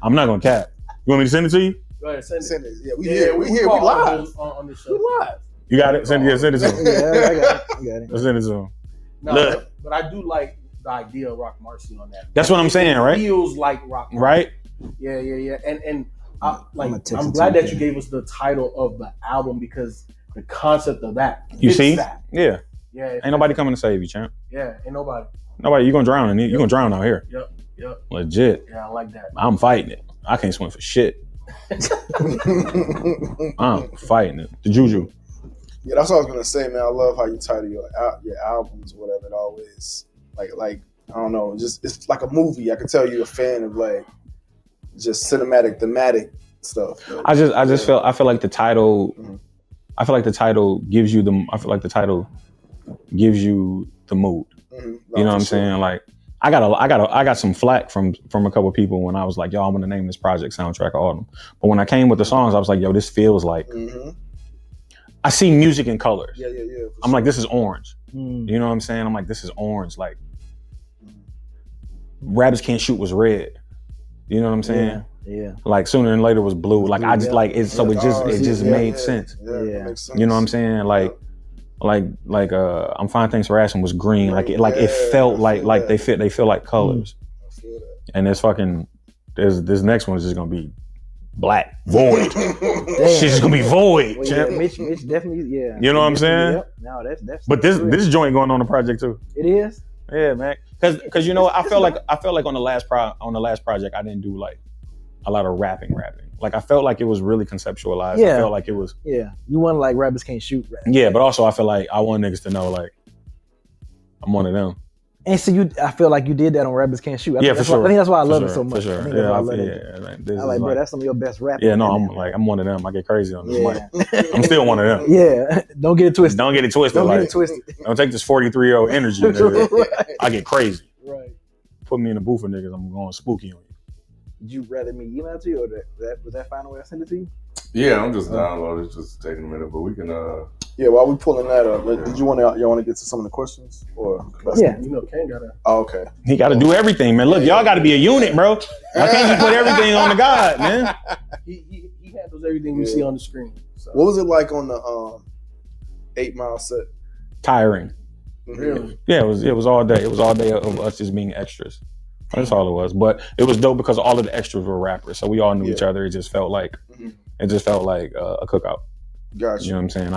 I'm not going to cap. You want me to send it to you? Go ahead, send it. Yeah, we live. On the show. We live. You got it? Send it to him. Yeah, I got it. Let's send it to him. No, but I do like the idea of Rock Marcy on that. That's what I'm saying, right? It feels like Rock Marcy. Right? Yeah. And I'm glad that you gave us the title of the album, because the concept of that. You see? That. Yeah. Yeah. Ain't nobody coming to save you, champ. Yeah, ain't nobody. Nobody. You're going to drown in it. You're going to drown out here. Yep. Legit. Yeah, I like that. I'm fighting it. I can't swim for shit. I'm fighting it. The Juju. Yeah, that's what I was gonna say, man. I love how you title your albums or whatever. It always like I don't know, just it's like a movie. I can tell you're a fan of like just cinematic, thematic stuff. I feel like the title. I feel like the title gives you the. I feel like the title gives you the mood. Mm-hmm. You know what I'm saying? Like, I got some flack from a couple of people when I was like, yo, I'm gonna name this project Soundtrack of Autumn. But when I came with the songs, I was like, yo, this feels like I see music in colors. Yeah. I'm like, this is orange. You know what I'm saying? I'm like, this is orange. Like, Rabbits Can't Shoot was red. You know what I'm saying? Yeah. Like, Sooner Than Later was blue. Like, I just like it. So it just made sense. Yeah. Makes sense. You know what I'm saying? Like I'm Fine Thanks for Asking was green. Like it felt like they feel like colors. And this next one is just gonna be black, void. Shit's just gonna be void. Well, Mitch definitely, You know what I'm saying? Yep. No, that's. But this joint going on the project too. It is. Yeah, man. Because you know, I felt like on the last project I didn't do like a lot of rapping. Like, I felt like it was really conceptualized. Yeah. I felt like it was. Yeah. You want like Rabbits Can't Shoot rap. Yeah, but also I feel like I want niggas to know like I'm one of them. And so I feel like you did that on Rabbits Can't Shoot. For sure. I think that's why I love it so much. For sure. I like, bro, that's some of your best rapping. Yeah, no, I'm one of them. I get crazy on this mic. I'm still one of them. Yeah. Don't get it twisted. Don't get it twisted. Don't take this 43-year-old energy, nigga. I get crazy. Right. Put me in a booth of niggas, I'm going spooky on you. Did you rather me email to you, or was that final way I sent it to you? Yeah, I'm just downloading. It's just taking a minute, but we can. Yeah, while we pulling that up, did you want to get to some of the questions, or yeah, you know, Ken gotta. Oh, okay. He got to do everything, man. Look, y'all got to be a unit, bro. Why can't you put everything on the God, man? He handles everything we see on the screen. So. What was it like on the 8 Mile set? Tiring. Really? Yeah, it was all day. It was all day of us just being extras. That's all it was. But it was dope because all of the extras were rappers, so we all knew each other. It just felt like a cookout. Gotcha. You know what I'm saying?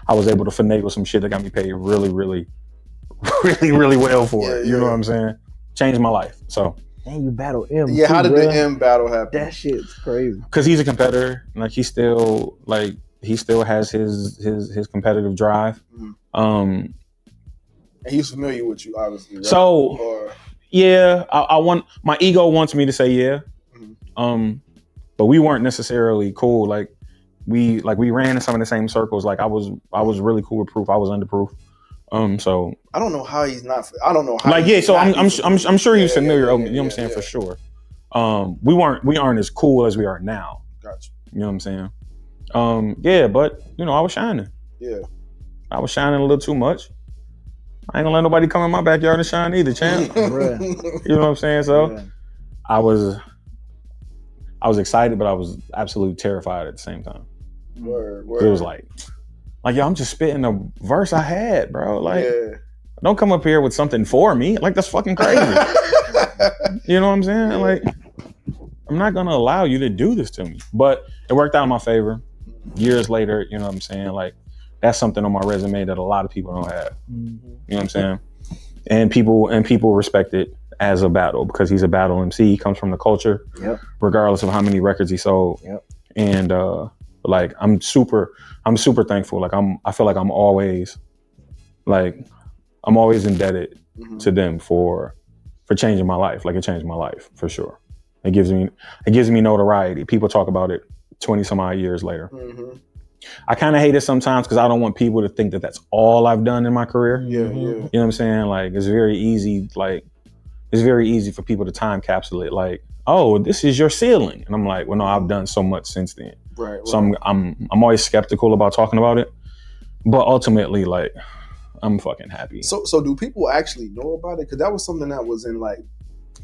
I was able to finagle some shit that got me paid really, really, really, really well for it. You know what I'm saying? Changed my life. So. And you battle M. Yeah, too, how did bro. the M battle happen? That shit's crazy. Because he's a competitor. Like he still has his competitive drive. And he's familiar with you, obviously. Right? So yeah, I want my ego wants me to say yeah. But we weren't necessarily cool. Like we ran in some of the same circles. Like I was really cool with Proof. I was under Proof. So I don't know how he's not. I don't know how. Like yeah, so I'm sure he's familiar. Yeah, you know what I'm saying for sure. We aren't as cool as we are now. Gotcha. You know what I'm saying? Yeah, but you know I was shining. Yeah, I was shining a little too much. I ain't gonna let nobody come in my backyard and shine either, champ. You know what I'm saying? So I was excited, but I was absolutely terrified at the same time. Word. It was like, yo, I'm just spitting a verse I had, bro. Like, don't come up here with something for me. Like, that's fucking crazy. You know what I'm saying? Like, I'm not gonna allow you to do this to me. But it worked out in my favor. Years later, you know what I'm saying? Like, that's something on my resume that a lot of people don't have. You know what I'm saying? And people respect it as a battle because he's a battle MC. He comes from the culture, regardless of how many records he sold. And like I'm super thankful. Like I feel like I'm always indebted to them for changing my life. Like it changed my life for sure. It gives me notoriety. People talk about it 20 some odd years later. I kind of hate it sometimes because I don't want people to think that that's all I've done in my career. You know what I'm saying? Like it's very easy for people to time capsule it. Like, oh, this is your ceiling, and I'm like, well, no, I've done so much since then. Right. So I'm always skeptical about talking about it, but ultimately, like, I'm fucking happy. So do people actually know about it? Because that was something that was in like.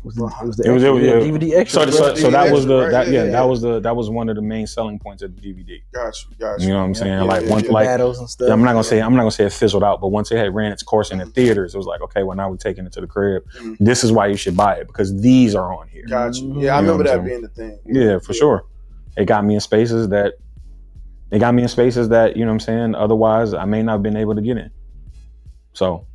It was DVD extra. So that was that was one of the main selling points of the DVD. Gotcha. You know what I'm saying? Like battles and stuff. I'm not gonna say it fizzled out, but once it had ran its course in the theaters, it was like, okay, well now we're taking it to the crib. This is why you should buy it because these are on here. Gotcha. Yeah, I remember that being the thing. Yeah, for sure. It got me in spaces that you know what I'm saying. Otherwise, I may not have been able to get in. So,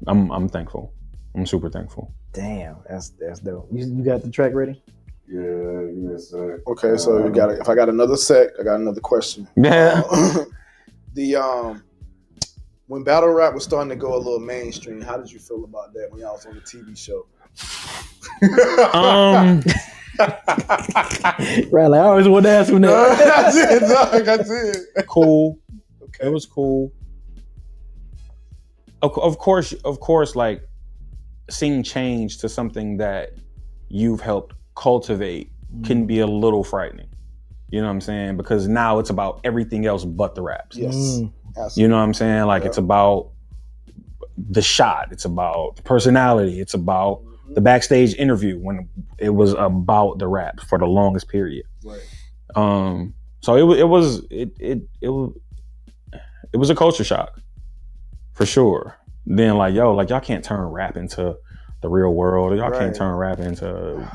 I'm thankful. I'm super thankful. Damn, that's dope. You got the track ready? Yeah, yes, sir. Okay, so if I got another set, I got another question. Yeah. When battle rap was starting to go a little mainstream, how did you feel about that when y'all was on the TV show? Right, like I always wanted to ask him that. That's it. Cool. Okay. It was cool. Of course, like seeing change to something that you've helped cultivate can be a little frightening. You know what I'm saying? Because now it's about everything else but the raps. Yes. You know what I'm saying? Like it's about the shot. It's about the personality. It's about the backstage interview when it was about the rap for the longest period. Right. So it was a culture shock for sure. Then like y'all can't turn rap into the real world. Y'all can't turn rap into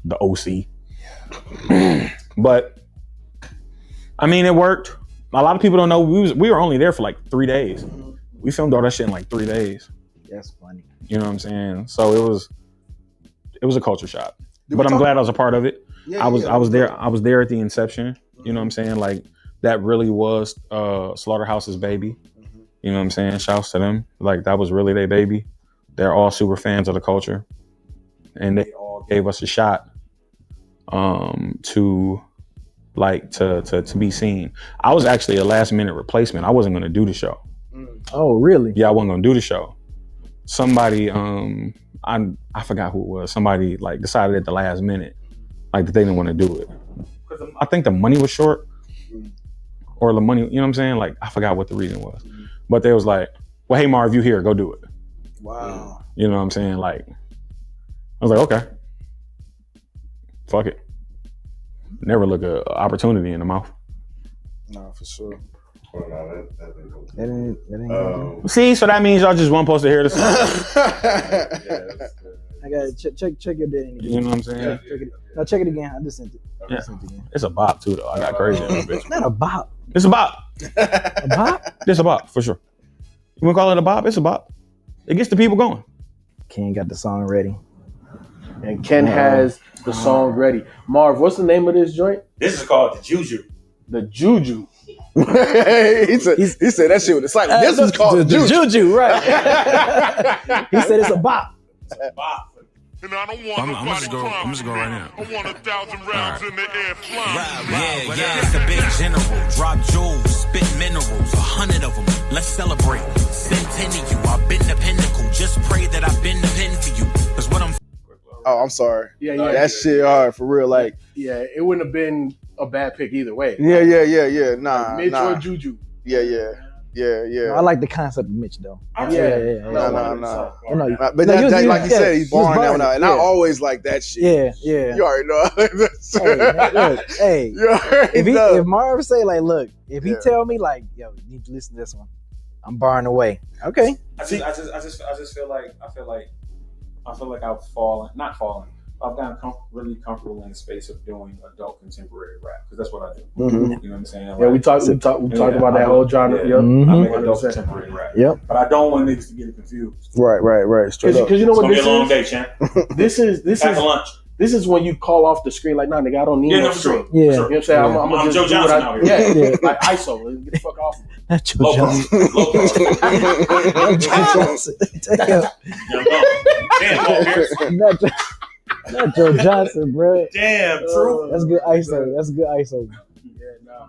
the OC. But I mean, it worked. A lot of people don't know we were only there for like 3 days. We filmed all that shit in like 3 days. That's funny. You know what I'm saying? So it was a culture shock. But I'm glad I was a part of it. I was there at the inception. You know what I'm saying? Like that really was Slaughterhouse's baby. You know what I'm saying? Shouts to them. Like that was really their baby. They're all super fans of the culture. And they all gave us a shot to be seen. I was actually a last minute replacement. I wasn't gonna do the show. Oh, really? Yeah, I wasn't gonna do the show. somebody, I forgot who it was. Somebody like decided at the last minute, like that they didn't want to do it. Because I think the money was short, or the money, you know what I'm saying? Like I forgot what the reason was, but they was like, "Well, hey Marv, you here? Go do it." Wow. You know what I'm saying? Like, I was like, okay, fuck it. Never look an opportunity in the mouth. No, for sure. See, so that means y'all just weren't supposed to hear this. I gotta check your day. You know what I'm saying? Check it again. I just sent it. Yeah. It's a bop too, though. I got crazy in that bitch. It's not a bop. It's a bop. A bop? It's a bop for sure. You wanna call it a bop? It's a bop. It gets the people going. Ken got the song ready. And Ken has the song ready. Marv, what's the name of this joint? This is called the Juju. The Juju. he said that shit with excitement. This is called the Juju. Juju, right? He said it's a bop. And I don't want I'm just go right now. I want 1,000 rounds in the air flying. Yeah, it's a big general. Drop jewels, spit minerals, 100 of them. Let's celebrate. Centennial, I've been the pinnacle. Just pray that I've been the pin for you. Cause what I'm. Oh, I'm sorry. Yeah. That shit hard for real. Like, yeah, it wouldn't have been a bad pick either way. yeah. Nah, Mitch nah. or Juju. Yeah. No, I like the concept of Mitch though. No. No, But like he said, he's barring that one out. And I always like that shit. Yeah. You already know. Hey, You already know. if Marv say like, look, if he tell me like, yo, you need to listen to this one, I'm barring away. Okay. I just feel like I've fallen. I've gotten really comfortable in the space of doing adult contemporary rap because that's what I do. Mm-hmm. You know what I'm saying? Yeah, we talked about that whole genre. Yeah, Mm-hmm. I make adult contemporary rap. Yep. But I don't want niggas to get it confused. Right. Straight up. Because you know what It's gonna this be a long is? day, champ. This After is lunch. This is when you call off the screen like, nah, nigga, I don't need no screen. Yeah. You know what I'm saying? I'm gonna I'm just Joe do what Johnson out here. Yeah, like ISO. Get the fuck off. Not Joe Johnson. Not Joe Johnson, bro. Damn, true. That's good ISO. Yeah, no.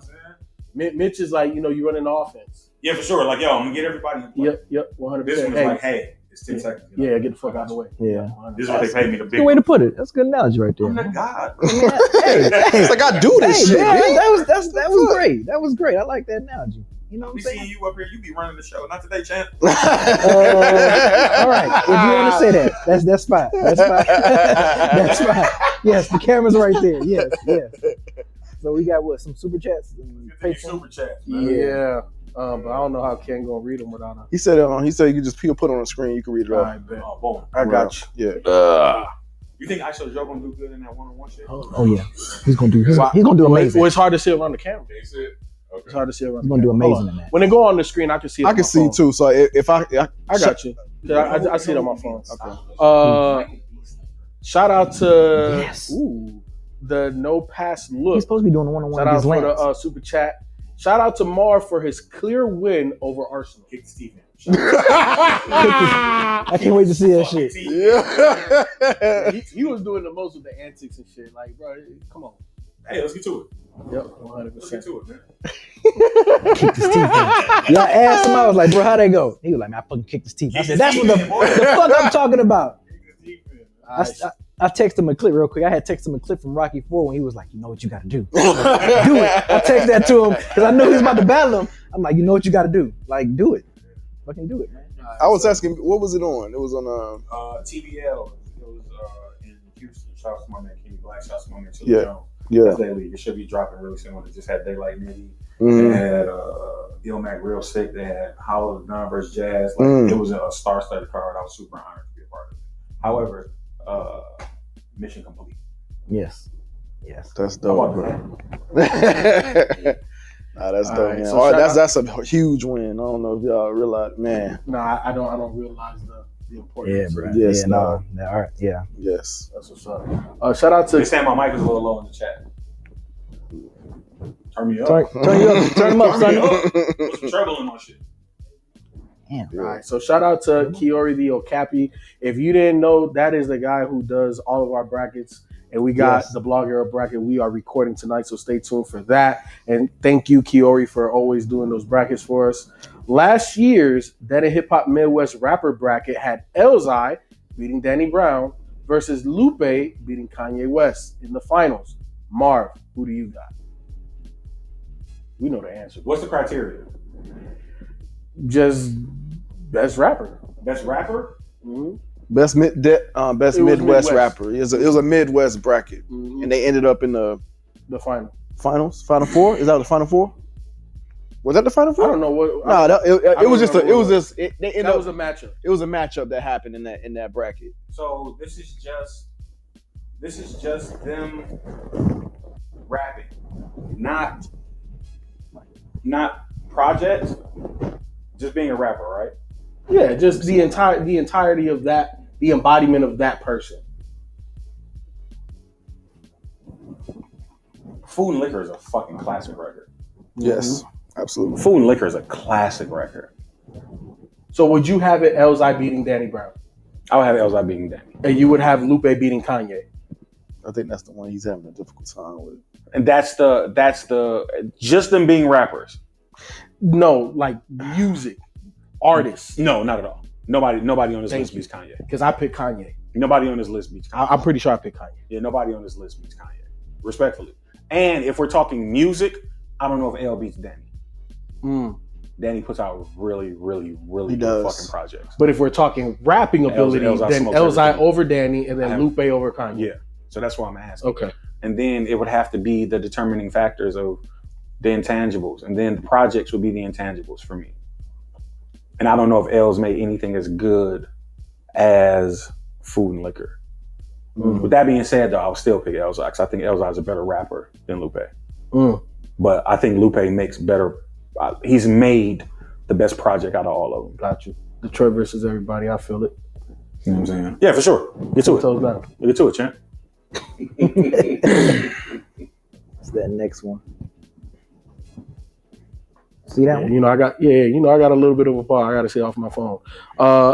Mitch is like, you running the offense. Yeah, for sure. Like, yo, I'm gonna get everybody. Yep, 100%. This one is like, hey, it's 10 seconds. Yeah, get the fuck out of the way. Yeah. This is what they paid me to Good big. way to put it. That's a good analogy right there. I'm the God. It's like I do this shit. Man, Man. that was great. That was great. I like that analogy. You know what I'm We saying? seeing you up here. You be running the show. Not today, champ. All right. If you want to say that, that's fine. That's fine. Yes, the camera's right there. Yes. So we got some super chats and Super chat. Yeah. But I don't know how Ken gonna read them without a. He said you can just put it on the screen. You can read it off. Alright, bet. Oh, boom. I got you. Yeah. You think ISO Joe gonna do good in that one-on-one shit? Oh yeah, he's gonna do amazing. Well, it's hard to see around the camera. That's it. Okay. It's hard to see around. He's gonna do amazing in that. When they go on the screen, I can see. It I on can my see phone. too. So if I got you. I see it on my phone. Okay. Shout out to the No Pass Look. He's supposed to be doing a one-on-one. Shout out for the super chat. Shout out to Marv for his clear win over Arsenal. Kick Steven. I can't wait to see that shit. Yeah. He was doing the most with the antics and shit. Like, bro, come on. Hey, let's get to it. Yep, Let's 100%. get to it, man. Kicked his teeth in. Yeah, I asked him, I was like, bro, how'd that go? He was like, man, I fucking kicked his teeth. I said, that's what the fuck I'm talking about. I texted him a clip real quick. I had texted him a clip from Rocky IV when he was like, you know what you got to do. Do it. I texted that to him because I knew he was about to battle him. I'm like, you know what you got to do. Like, do it. Fucking do it, man. I was asking, what was it on? It was on TBL. It was in Houston. Shout out to my man Kenny Black. Shout out to my man Chili Jones. Yeah. It should be dropping really soon. It just had Daylight Nitty. Mm. They had Ilmac Real Sick. They had Hollow of the Gun versus Jazz. It was a star-studded card. I was super honored to be a part of it. However, mission complete. Yes. That's dope, bro. That's dope, Right, man. so That's a huge win. I don't know if y'all realize, man. Nah, I don't realize the importance. Yeah, bro. Yes, Yeah, no. All right. Yeah. Yes. That's what's up. Shout out They to saying my mic is a little low in the chat. Turn me up. Turn you up. Turn him up, son. Put some treble in my shit. Damn. All right, so shout out to Kiori the Okapi. If you didn't know, that is the guy who does all of our brackets And we got Yes. the Blog Era bracket we are recording tonight, so stay tuned for that. And thank you, Kiori, for always doing those brackets for us. Last year's Dead End Hip Hop Midwest rapper bracket had Elzhi beating Danny Brown versus Lupe beating Kanye West in the finals. Marv, who do you got? We know the answer. What's the criteria? Just best rapper. Best rapper? Mm-hmm. Best was Midwest Midwest. rapper. It was a Midwest bracket, Mm-hmm. and they ended up in the Final. finals. Final four. Is that the final four? Was that the final I four? don't know what. No, it was just. remember It was what- just. They ended That up. was a matchup. It was a matchup that happened in that bracket. So this is just them rapping, not projects. Just being a rapper, right? Yeah, just the entirety of that, the embodiment of that person. Food and Liquor is a fucking classic record. Yes, absolutely. Food and Liquor is a classic record. So would you have it Elzhi beating Danny Brown? I would have Elzhi beating Danny. And you would have Lupe beating Kanye? I think that's the one he's having a difficult time with. And that's the just them being rappers. No, like music, artists. No, not at all. Nobody on this Thank list you. beats Kanye. Because I picked Kanye. Nobody on this list beats Kanye. I'm pretty sure I picked Kanye. Yeah, nobody on this list beats Kanye. Respectfully. And if we're talking music, I don't know if L beats Danny. Danny puts out really, really, really He good does. fucking projects. But if we're talking rapping ability, Elzhi then smokes Elzhi everything. over Danny and I then have- Lupe over Kanye. Yeah. So that's why I'm asking. Okay. And then it would have to be the determining factors of the intangibles. And then the projects would be the intangibles for me. And I don't know if L's made anything as good as Food and Liquor. With that being said, though, I would still pick Elzhi because I think Elzhi is a better rapper than Lupe. But I think Lupe makes better. He's made the best project out of all of them. Got you. Detroit versus everybody. I feel it. You know what I'm saying? Yeah, for sure. Get to it. Toes down. Get to it, champ. It's that next one. See that one? You know, I got a little bit of a bar. I got to say off my phone.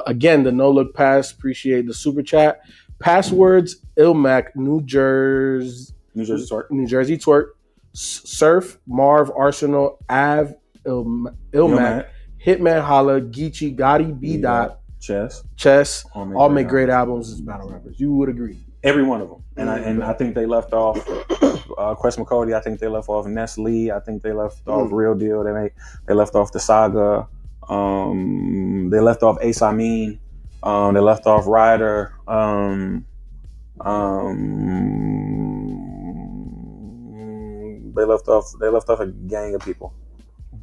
Again, the no look pass. Appreciate the super chat. Passwords: Ilmac, New Jersey twerk. Surf, Marv, Arsenal, Av, Ilmac, Hitman, Holla, Geechee, Gotti, B. Dot, Chess. All make great albums as battle rappers. You would agree? Every one of them. And I think they left off Quest McCody. I think they left off Nestle. I think they left off Real Deal. They left off The Saga. They left off Ace Amin. They left off Ryder. They left off a gang of people.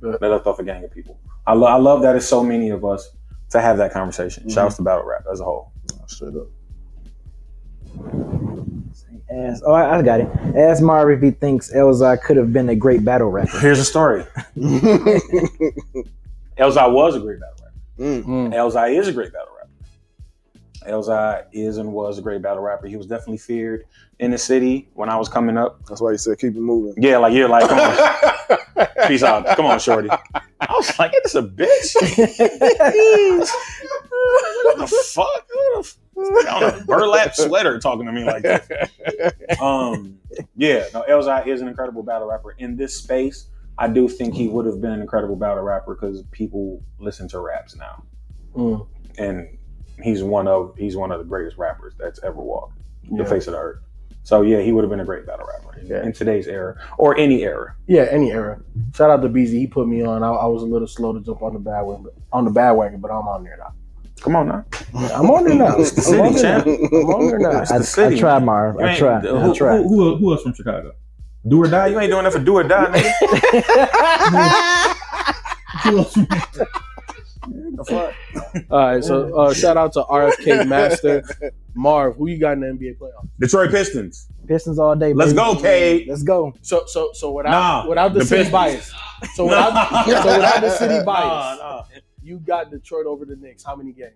They left off a gang of people. I love that it's so many of us to have that conversation. Shouts to battle rap as a whole. Straight up. I got it. Ask Marv if he thinks Elzhi could have been a great battle rapper. Here's a story. Elzhi was a great battle rapper. Elzhi is a great battle rapper. Elzhi is and was a great battle rapper. He was definitely feared in the city when I was coming up. That's why he said keep it moving. Yeah, come on. Peace out. Come on, shorty. I was like, this is a bitch. What the fuck? On a burlap sweater talking to me like that. Elzhi is an incredible battle rapper. In this space, I do think he would have been an incredible battle rapper because people listen to raps now. And he's one of the greatest rappers that's ever walked the face of the earth. So yeah, he would have been a great battle rapper in today's era or any era. Yeah, any era. Shout out to Beezy. He put me on. I was a little slow to jump on the bandwagon, but I'm on there now. Come on now. I'm on there now. It's the city, champ. I'm on there now. It's the city. I tried, Marv. I tried. Who else from Chicago? Do or die? You ain't doing that for do or die, nigga. Who else from the fuck? All right, so shout out to RFK Master. Marv, who you got in the NBA playoffs? Detroit Pistons. Pistons all day. Let's baby. go, Cade. Let's go. So without the city Pistons. bias. So without the city bias, you got Detroit over the Knicks. How many games?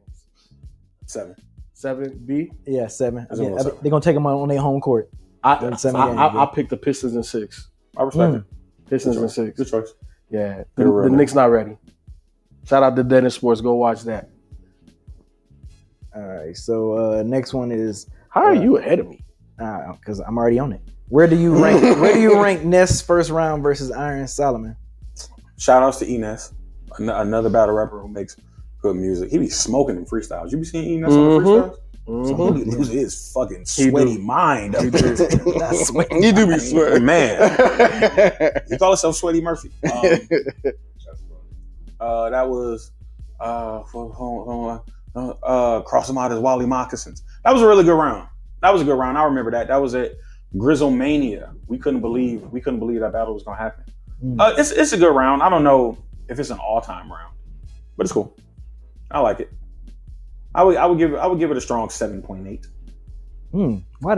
7. 7. B. Yeah, 7. That's a little seven. They're gonna take them on their home court. I picked the Pistons in 6. I respect it. Pistons in 6. Good choice. Yeah, the Knicks not ready. Shout out to Dennis Sports. Go watch that. All right. So next one is How are you ahead of me? Because I'm already on it. Where do you rank Ness first round versus Iron Solomon? Shout outs to Enes, another battle rapper who makes good music. He be smoking in freestyles. You be seeing Enes on the freestyles? So he be losing his fucking sweaty mind up there. Not sweaty. You do be sweating. Man. He call himself Sweaty Murphy. That was cross him out as Wally Moccasins. That was a really good round. I remember that. That was at Grizzlemania. We couldn't believe that battle was gonna happen. It's a good round. I don't know if it's an all-time round, but it's cool. I like it. I would give it a strong 7.8. Why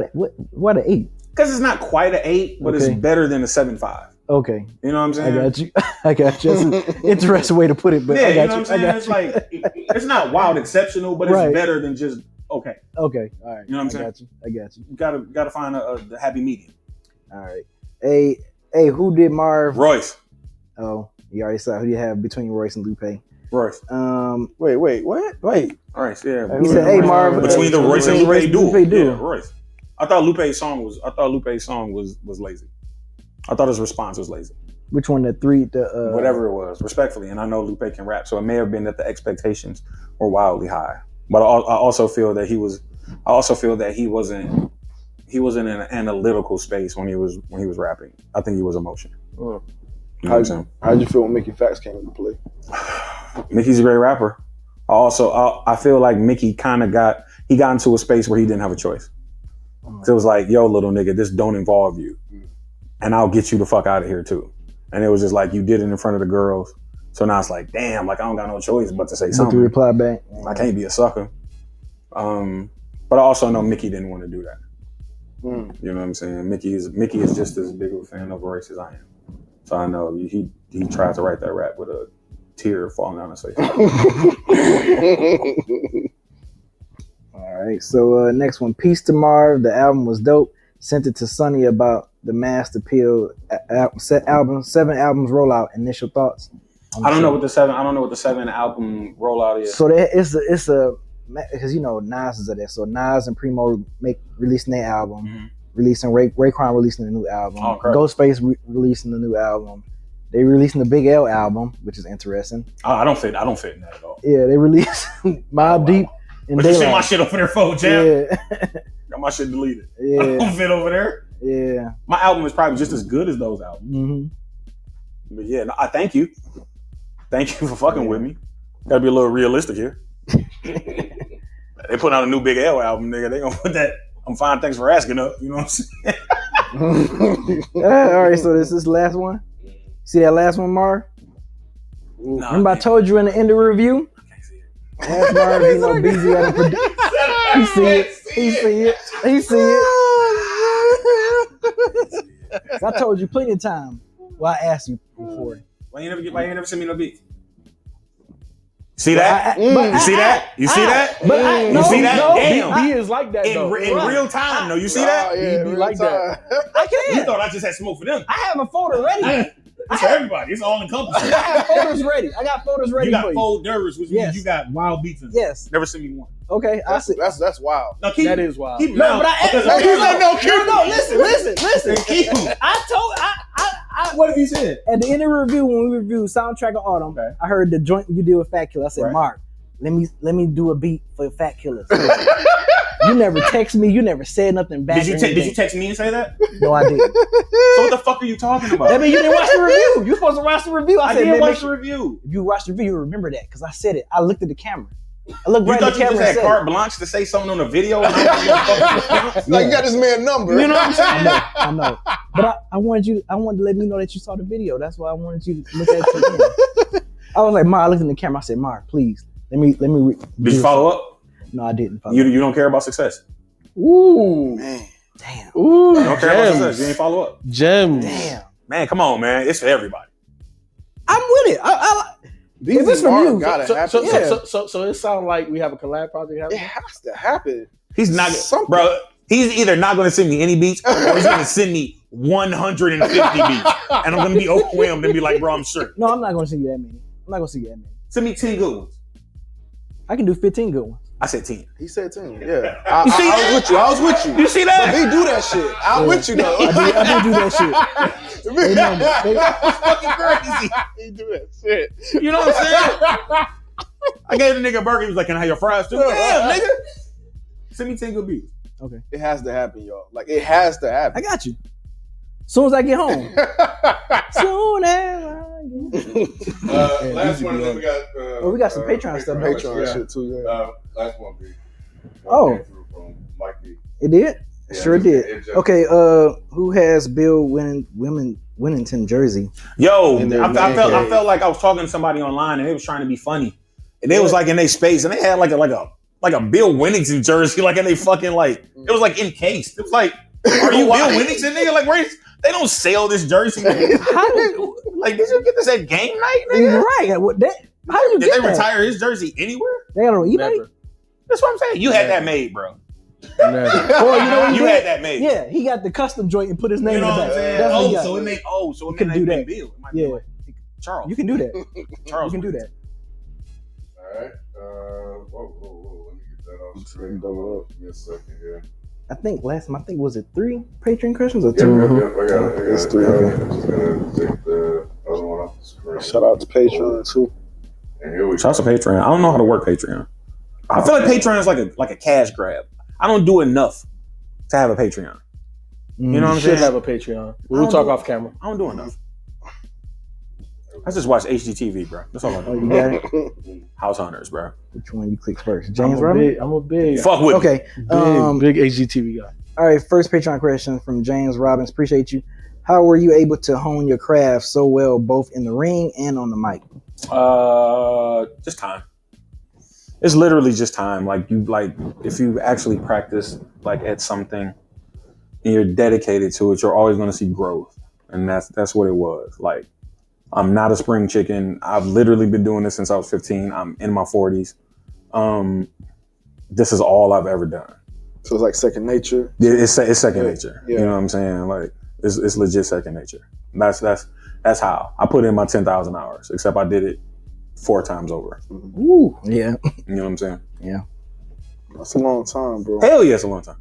the 8? Because it's not quite an 8, but it's better than a 7.5. Okay. You know what I'm saying? I got you. That's an interesting way to put it, but yeah, I got you know what I'm saying? It's like it's not wild exceptional, but it's better than just okay. Okay. All right. You know what I'm saying? I got you. You gotta find the happy medium. All right. Hey, who did Marv? Royce. Oh, you already saw who you have between Royce and Lupe. Royce. Wait, what? Wait. Royce, yeah. He said, "Hey, Marv." Between the Royce and Lupe duel. Yeah, Royce. I thought Lupe's song was lazy. I thought his response was lazy. Which one? The whatever it was, respectfully. And I know Lupe can rap, so it may have been that the expectations were wildly high. But I also feel that he wasn't in an analytical space when he was rapping. I think he was emotional. You know How'd you feel when Mickey Facts came into play? Mickey's a great rapper. I feel like Mickey kind of got into a space where he didn't have a choice. So it was like, yo, little nigga, this don't involve you. And I'll get you the fuck out of here too. And it was just like, you did it in front of the girls. So now it's like, damn, like I don't got no choice but to say something. To reply back. I can't be a sucker. But I also know Mickey didn't want to do that. You know what I'm saying? Mickey is just as big of a fan of Royce as I am. So I know he tried to write that rap with a tear falling down his face. All right, so next one, Peace to Marv. The album was dope. Sent it to Sonny about the Mass Appeal 7 albums rollout. Initial thoughts. I don't know what the 7 album rollout is. So it's a because you know Nas is there. So Nas and Primo releasing their album, releasing Raekwon releasing a new album, Ghostface releasing a new album. They releasing the Big L album, which is interesting. I don't fit in that at all. Yeah, they released Mobb Deep and But you see my shit over there, folks, Jam. Yeah. Got my shit deleted. Yeah. I don't fit over there. Yeah. My album is probably just as good as those albums. But yeah, no, I thank you. Thank you for fucking with me. Gotta be a little realistic here. They put out a new Big L album, nigga. They gonna put that I'm fine, thanks for asking up. You know what I'm saying? All right, so this is the last one. See that last one, Marv? No, remember I told you in the end of the review? I can't see it. Ask Marv, you know, Beezy had a He see it. I told you plenty of time. Well, I asked you before. Why you never send me no beats? See that? You see that? You see that? You see that? Damn. He is like that though. In real time, though. You see that? Yeah, He be like that. I can't. You thought I just had smoke for them. I have a folder ready. It's for everybody. It's all encompassing. I have photos ready. I got photos ready. You got for folders, which means you got wild beats in them. Yes. Never send me one. Okay, I see. That's wild. No, keep That is wild. Keep No, but listen. Keep What have you said? At the end of the review, when we reviewed Soundtrack of Autumn, I heard the joint you did with Fat Killer. I said, Mark, let me do a beat for Fat Killer. You never text me. You never said nothing back. Did you text me and say that? No, I didn't. So what the fuck are you talking about? I mean, you didn't watch the review. You supposed to watch the review. I didn't watch the review. If you watched the review, you remember that because I said it. I looked at the camera. I looked right you at the camera. You just had carte blanche to say something on the video. And Like you got this man number. You know what I'm saying? I know. But I wanted to let me know that you saw the video. That's why I wanted you to look at it again. I was like, Ma, I looked in the camera. I said, Ma, please let me. Did you follow up? No, I didn't. You don't care about success. Ooh, man. Damn. Ooh, You don't care about success. You ain't follow up. Gems. Damn. Man, come on, man. It's for everybody. I'm with it. If it's from you, gotta happen. So it sounds like we have a collab project happening. It has to happen. He's not, Something. bro. He's either not going to send me any beats, or he's going to send me 150 beats, and I'm going to be overwhelmed and be like, bro, I'm sure. No, I'm not going to send you that many. I'm not going to send you that many. Send me 10 good ones. I can do 15 good ones. I said 10. He said 10. Yeah. I was with you. You see that? But me do that shit. I'm with you though. I do that shit. They know me. It's fucking crazy. He do that shit. You know what I'm saying? I gave the nigga a burger. He was like, "Can I have your fries too?" Damn, nigga. Send me 10 good beats. Okay. It has to happen, y'all. Like it has to happen. I got you. Soon as I get home. Soon as I get Last one, and then we got. we got some Patreon stuff. Patreon shit too. Yeah. Last one, B. Oh. Came through from Myke. It did? Yeah, Sure it did. just- Okay, who has Bill Winnington jersey? Yo, In their I man felt cave. like I was talking to somebody online, and they was trying to be funny, and they was like in their space, and they had like a Bill Winnington jersey, like in they fucking like it was like encased. It was like, are you Bill Winnington, nigga? Like, where? They don't sell this jersey. Nigga. How did Like, did you get this at game night, nigga? you're right? How did you Did get they that? retire his jersey anywhere? They got it on eBay? Never. That's what I'm saying. You had that made, bro. Never. Or you know what he You did? had that made. Yeah, he got the custom joint and put his name You know in the what I'm back. saying? That's what he got. So it You made can do that. Bill. It might Yeah. be like Charles. You can do that. Charles. You can do that. All right. Whoa. Let me get that off screen. Hold on. Give me a second here. I think last time, was it 3 Patreon questions or Yep, 2? I got it. It's 3. I'm just gonna take the other one off the screen. Shout out to Patreon too. And here we go. Shout out to Patreon. I don't know how to work Patreon. I feel like Patreon is like a cash grab. I don't do enough to have a Patreon. You know what You I'm should saying? have a Patreon. We'll talk off camera. I don't do enough. I just watch HGTV, bro. That's all I Oh, do. you got it? House Hunters, bro. Which one you click first? I'm James a Robinson? big, Fuck with me. Okay. big HGTV guy. All right, first Patreon question from James Robbins. Appreciate you. How were you able to hone your craft so well, both in the ring and on the mic? Just time. It's literally just time. If you actually practice like at something and you're dedicated to it, you're always going to see growth, and that's what it was. Like, I'm not a spring chicken. I've literally been doing this since I was 15. I'm in my 40s. This is all I've ever done. So it's like second nature. It's second nature. Yeah. You know what I'm saying? Like, it's legit second nature. That's how I put in my 10,000 hours. Except I did it 4 times over. Ooh, yeah. You know what I'm saying? Yeah. That's a long time, bro. Hell yeah, it's a long time.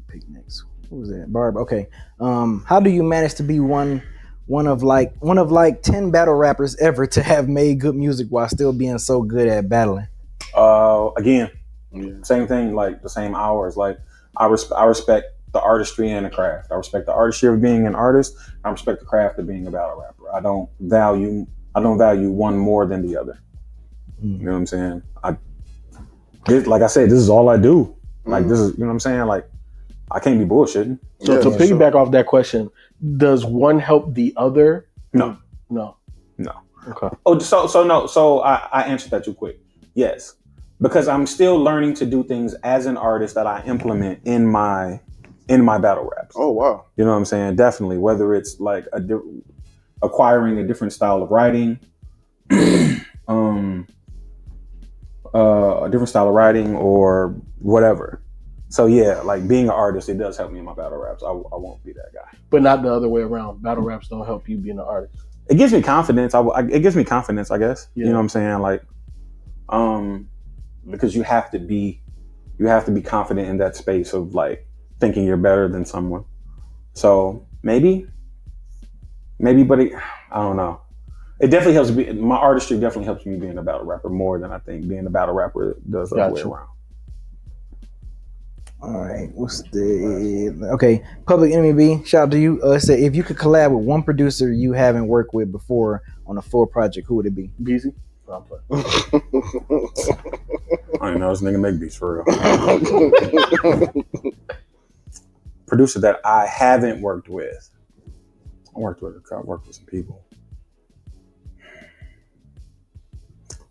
Pick next. What was that? Barb. Okay. How do you manage to be one of 10 battle rappers ever to have made good music while still being so good at battling? Again, same thing, like the same hours. Like I respect the artistry and the craft. I respect the artistry of being an artist. I respect the craft of being a battle rapper. I don't value one more than the other. You know what I'm saying? Like I said, this is all I do. Like this is, you know what I'm saying? Like I can't be bullshitting. So to piggyback off that question, does one help the other? No. Okay. Oh, so I answered that too quick. Yes, because I'm still learning to do things as an artist that I implement in my battle raps. Oh wow. You know what I'm saying? Definitely. Whether it's like acquiring a different style of writing, a different style of writing or whatever. So yeah, like being an artist, it does help me in my battle raps. I won't be that guy. But not the other way around. Battle raps don't help you being an artist. It gives me confidence. It gives me confidence, I guess. Yeah. You know what I'm saying? Like, because you have to be confident in that space of like thinking you're better than someone. So maybe, but I don't know. It definitely helps me. My artistry definitely helps me being a battle rapper more than I think being a battle rapper does the other way around. All right, okay? Public Enemy B, shout out to you. It said if you could collab with one producer you haven't worked with before on a full project, who would it be? Beezy? I didn't know this nigga make beats for real. Producer that I haven't worked with. I worked with some people.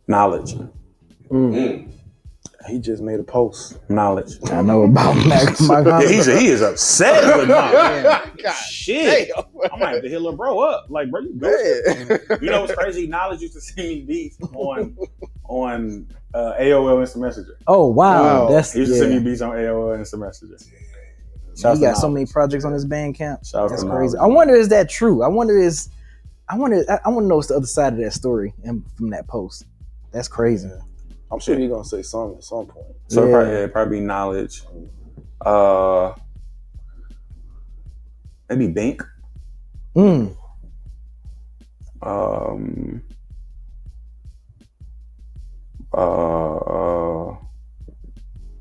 Knowledge. He just made a post. Knowledge. I know about Max. Yeah, he is upset with knowledge. God, Shit. damn. I might have to hit little bro up. Like, bro, you good. You know what's crazy? Knowledge used to send me beats on AOL Instant Messenger. Oh wow, that's He used to send me beats on AOL Instant Messenger. He got so many projects on his Bandcamp. That's crazy. Knowledge. I wonder, is that true? I want to know what's the other side of that story and from that post. That's crazy. I'm sure you're gonna say something at some point. So it'd probably be knowledge. Maybe Bink.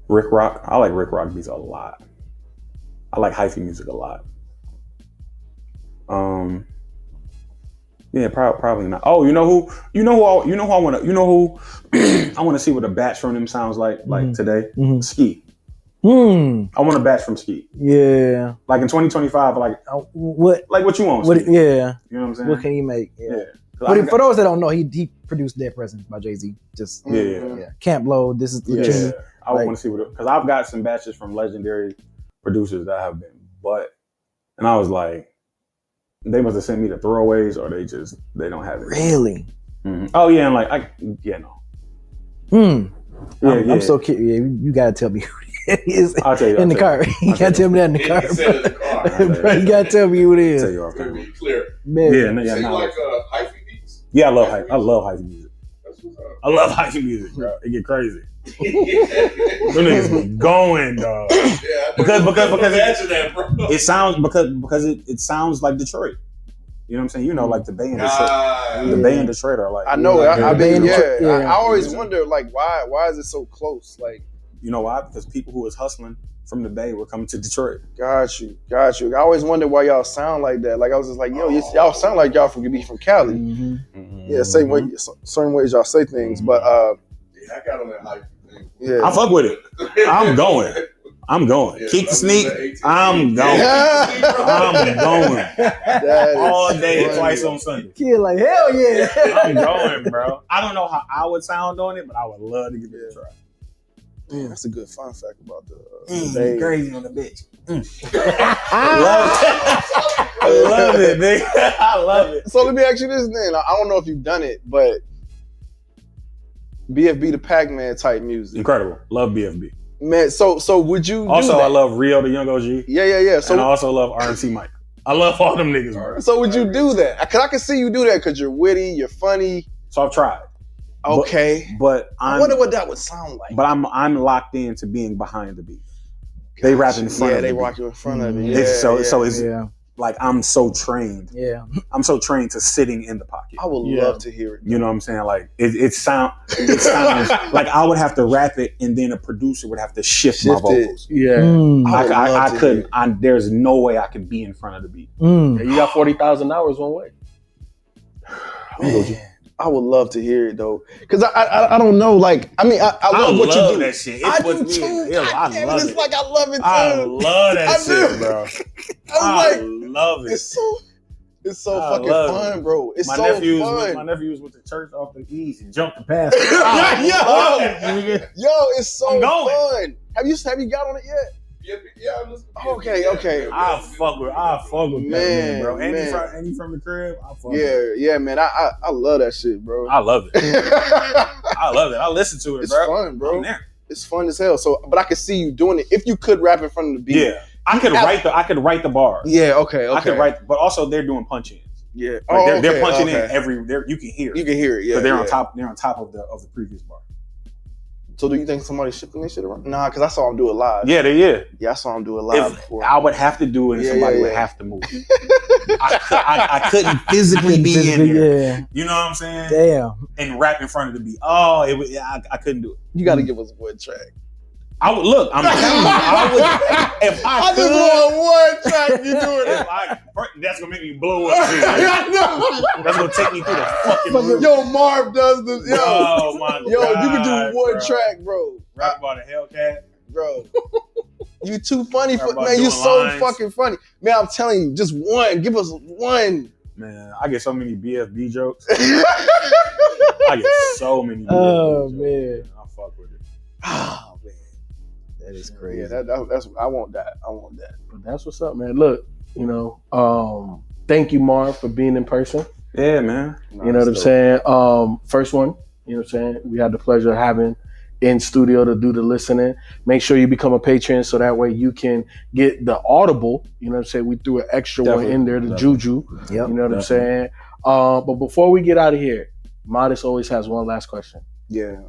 Rick Rock. I like Rick Rock beats a lot. I like hyphy music a lot. Yeah, probably not. Oh, I want to see what a batch from them sounds like today. Ski. I want a batch from Ski. Yeah. Like in 2025, like what you want. What? Yeah. You know what I'm saying? What can he make? Yeah. But for those that don't know, he produced Dead Presidents by Jay-Z. Just yeah. Can't Blow. This is the tune. I want to see what, because I've got some batches from legendary producers that have been and I was like, they must have sent me the throwaways, or they don't have it. Really? Mm-hmm. Oh yeah, and no. I'm so curious. Yeah, you gotta tell me who it is. I'll tell you in the car. You gotta tell me that in the car. Bro, you gotta tell me who it is. I'll tell you off To be clear. Man. So you like hyphy beats? Yeah, I love hyphy music. That's what's up. I love hyphy music, bro. It get crazy. Them niggas be going, dog. Yeah, because imagine that, bro. it sounds because it sounds like Detroit. You know what I'm saying? Like the Bay in Detroit. The Bay in Detroit are like. I know. I've been. I always wonder, like, why is it so close? Like, you know why? Because people who was hustling from the Bay were coming to Detroit. Got you. I always wonder why y'all sound like that. Like, I was just like, y'all sound like y'all from Cali. Yeah, same way, certain ways y'all say things, but I got on that hyphy thing. Yeah, I fuck with it. I'm going. Yeah, keep the sneak. I'm going. I'm going. All day, twice on Sunday. Kid, like, hell yeah. I'm going, bro. I don't know how I would sound on it, but I would love to give it a try. That's a good fun fact about the crazy on the bitch. I love it, nigga. I love it. So let me ask you this then. I don't know if you've done it, but BFB the Pac-Man type music. Incredible. Love BFB. Man, so would you also do that? I love Rio the Young OG. Yeah. So and I also love RMC Myke. I love all them niggas, bro. So would you do that? Cause I can see you do that because you're witty, you're funny. So I've tried. Okay. But I wonder what that would sound like. But I'm locked into being behind the beat. They rap in front of it. Yeah, they rock you in front of it. Yeah, like I'm so trained. Yeah. I'm so trained to sitting in the pocket. I would love to hear it. You know what I'm saying? Like it sounds like I would have to rap it and then a producer would have to shift my vocals. Yeah. I couldn't. There's no way I could be in front of the beat. Yeah, you got 40,000 hours one way. I would love to hear it though, because I don't know. Like, I mean, I love what you do. That shit. I do too. I love it. Like I love it too. I love that shit, bro. I love it. It's so fucking fun, bro. It's so fun. My nephews went to church off the east and jumped the pass. Yo, it's so fun. Have you got on it yet? Yeah, I'm listening. Okay. I fuck with man, bro. And you from the crib? I fuck with it. Yeah, man. I love that shit, bro. I love it. I love it. I listen to it, it's bro. It's fun, bro. I'm there. It's fun as hell. So, but I could see you doing it if you could rap in front of the beat. Yeah, I could write the bars. Yeah, okay. I could write, but also they're doing punch ins. Yeah, like they're punching in every. You can hear it. You can hear it. Yeah, but they're on top. They're on top of the previous bar. So do you think somebody's shipping this shit around? Nah, because I saw him do it live. Yeah. Yeah, I saw him do it live before. I would have to do it and somebody would have to move. I couldn't physically be in there. Yeah. You know what I'm saying? Damn. And rap in front of the beat. Oh, I couldn't do it. You got to give us one track. I would look. I'm telling you, if I could. Just want one track. You do it. That's gonna make me blow up. That's gonna take me through the fucking roof. Yo, Marv does this. Yo, oh my God, you can do one track, bro. Rap about a Hellcat, bro. You too funny for man. You so fucking funny, man. I'm telling you, just one. Give us one. Man, I get so many BFB jokes. I get so many. BFB jokes. Man, I fuck with it. Oh man. That is crazy. Yeah, that's I want that. But that's what's up, man. Look, thank you, Marv, for being in person. Yeah, man. You know what I'm saying? First one, you know what I'm saying? We had the pleasure of having in studio to do the listening. Make sure you become a patron so that way you can get the Audible. You know what I'm saying? We threw an extra one in there, the Juju. Yep, you know what I'm saying? But before we get out of here, Modest always has one last question. Yeah.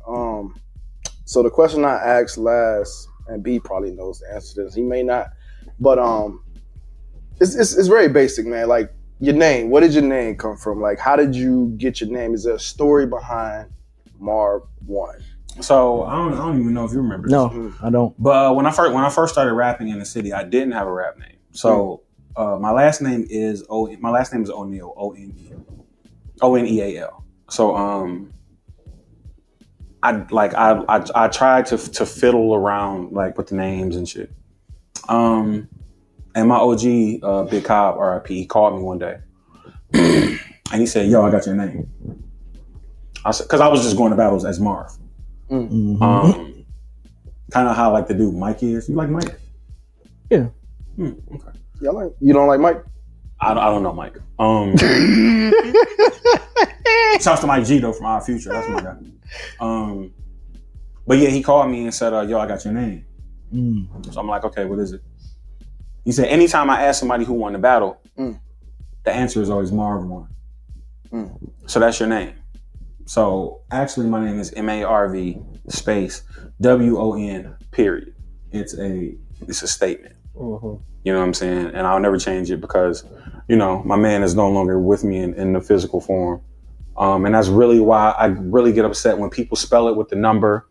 So the question I asked last, and B probably knows the answer to this. He may not, but it's very basic, man. Like your name. Where did your name come from? Like, how did you get your name? Is there a story behind Marv One? So I don't even know if you remember this. No, I don't. But when I first started rapping in the city, I didn't have a rap name. So my last name is O'Neal, Oneal. So I tried to fiddle around like with the names and shit. And my OG Big Cobb, RIP, he called me one day, and he said, "Yo, I got your name." I said, because I was just going to battles as Marv. Mm-hmm. Kind of how like the dude Myke is. You like Myke? Yeah. Okay. You don't like Myke? I don't know Myke. Shouts to Mike G though from Our Future. That's my guy. But yeah, he called me and said, "Yo, I got your name." So I'm like, "Okay, what is it?" He said, "Anytime I ask somebody who won the battle, the answer is always Marv One. So that's your name." So actually, my name is MARV space WON period. It's a statement. You know what I'm saying? And I'll never change it because, you know, my man is no longer with me in the physical form. And that's really why I really get upset when people spell it with the number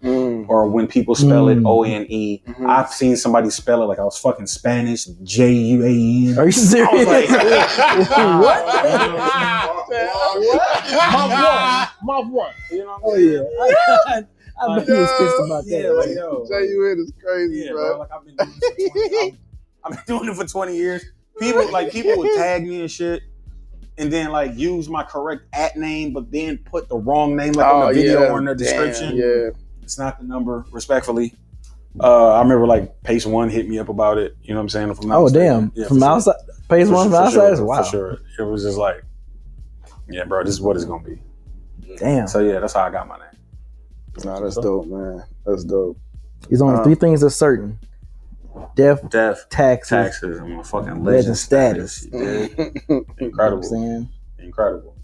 or when people spell it ONE. I've seen somebody spell it like I was fucking Spanish, JUAN. Are you serious? I was like, Marv One. You know what I'm Oh saying? yeah. I bet he was pissed about that. Yeah, like, yo. JUN is crazy, Yeah, bro. Like I've been doing it for 20 years. People would tag me and shit, and then like use my correct @name, but then put the wrong name like in the video or in the description. Yeah, it's not the number. Respectfully, I remember like Pace One hit me up about it. You know what I'm saying? If I'm not mistaken. Yeah, from outside, Pace One from outside. Wow, for sure. It was just like, yeah, bro, this is what it's gonna be. Damn. So yeah, that's how I got my name. Nah, that's dope, man. That's dope. There's only three things that's certain: death, taxes, I'm a fucking legend status. Incredible. You know what I'm saying? Incredible.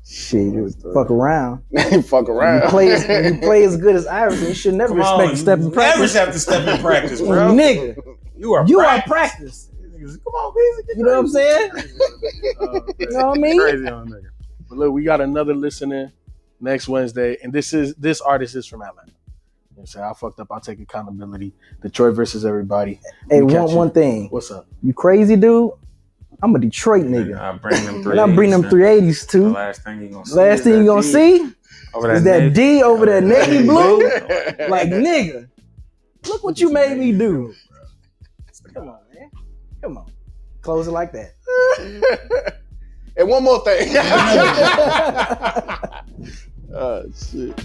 Shit, you fuck around. Fuck around. You play as good as Iverson. You should never respect the step in practice. Never have to step in practice, bro. Nigga, you are practice. Come on, Beezy. You know what I'm saying? You know what I mean? Crazy on nigga. But look, we got another listener next Wednesday, and this artist is from Atlanta. You know what I'm saying? I fucked up. I'll take accountability. Detroit versus everybody. Hey, one thing. What's up? You crazy, dude? I'm a Detroit nigga. I bring them 380s. And I bring them 380s too. The last thing you gonna see. Is that D over that navy blue? Like, nigga, look what you made me do. Come on, man. Come on. Close it like that. And one more thing. Oh, shit.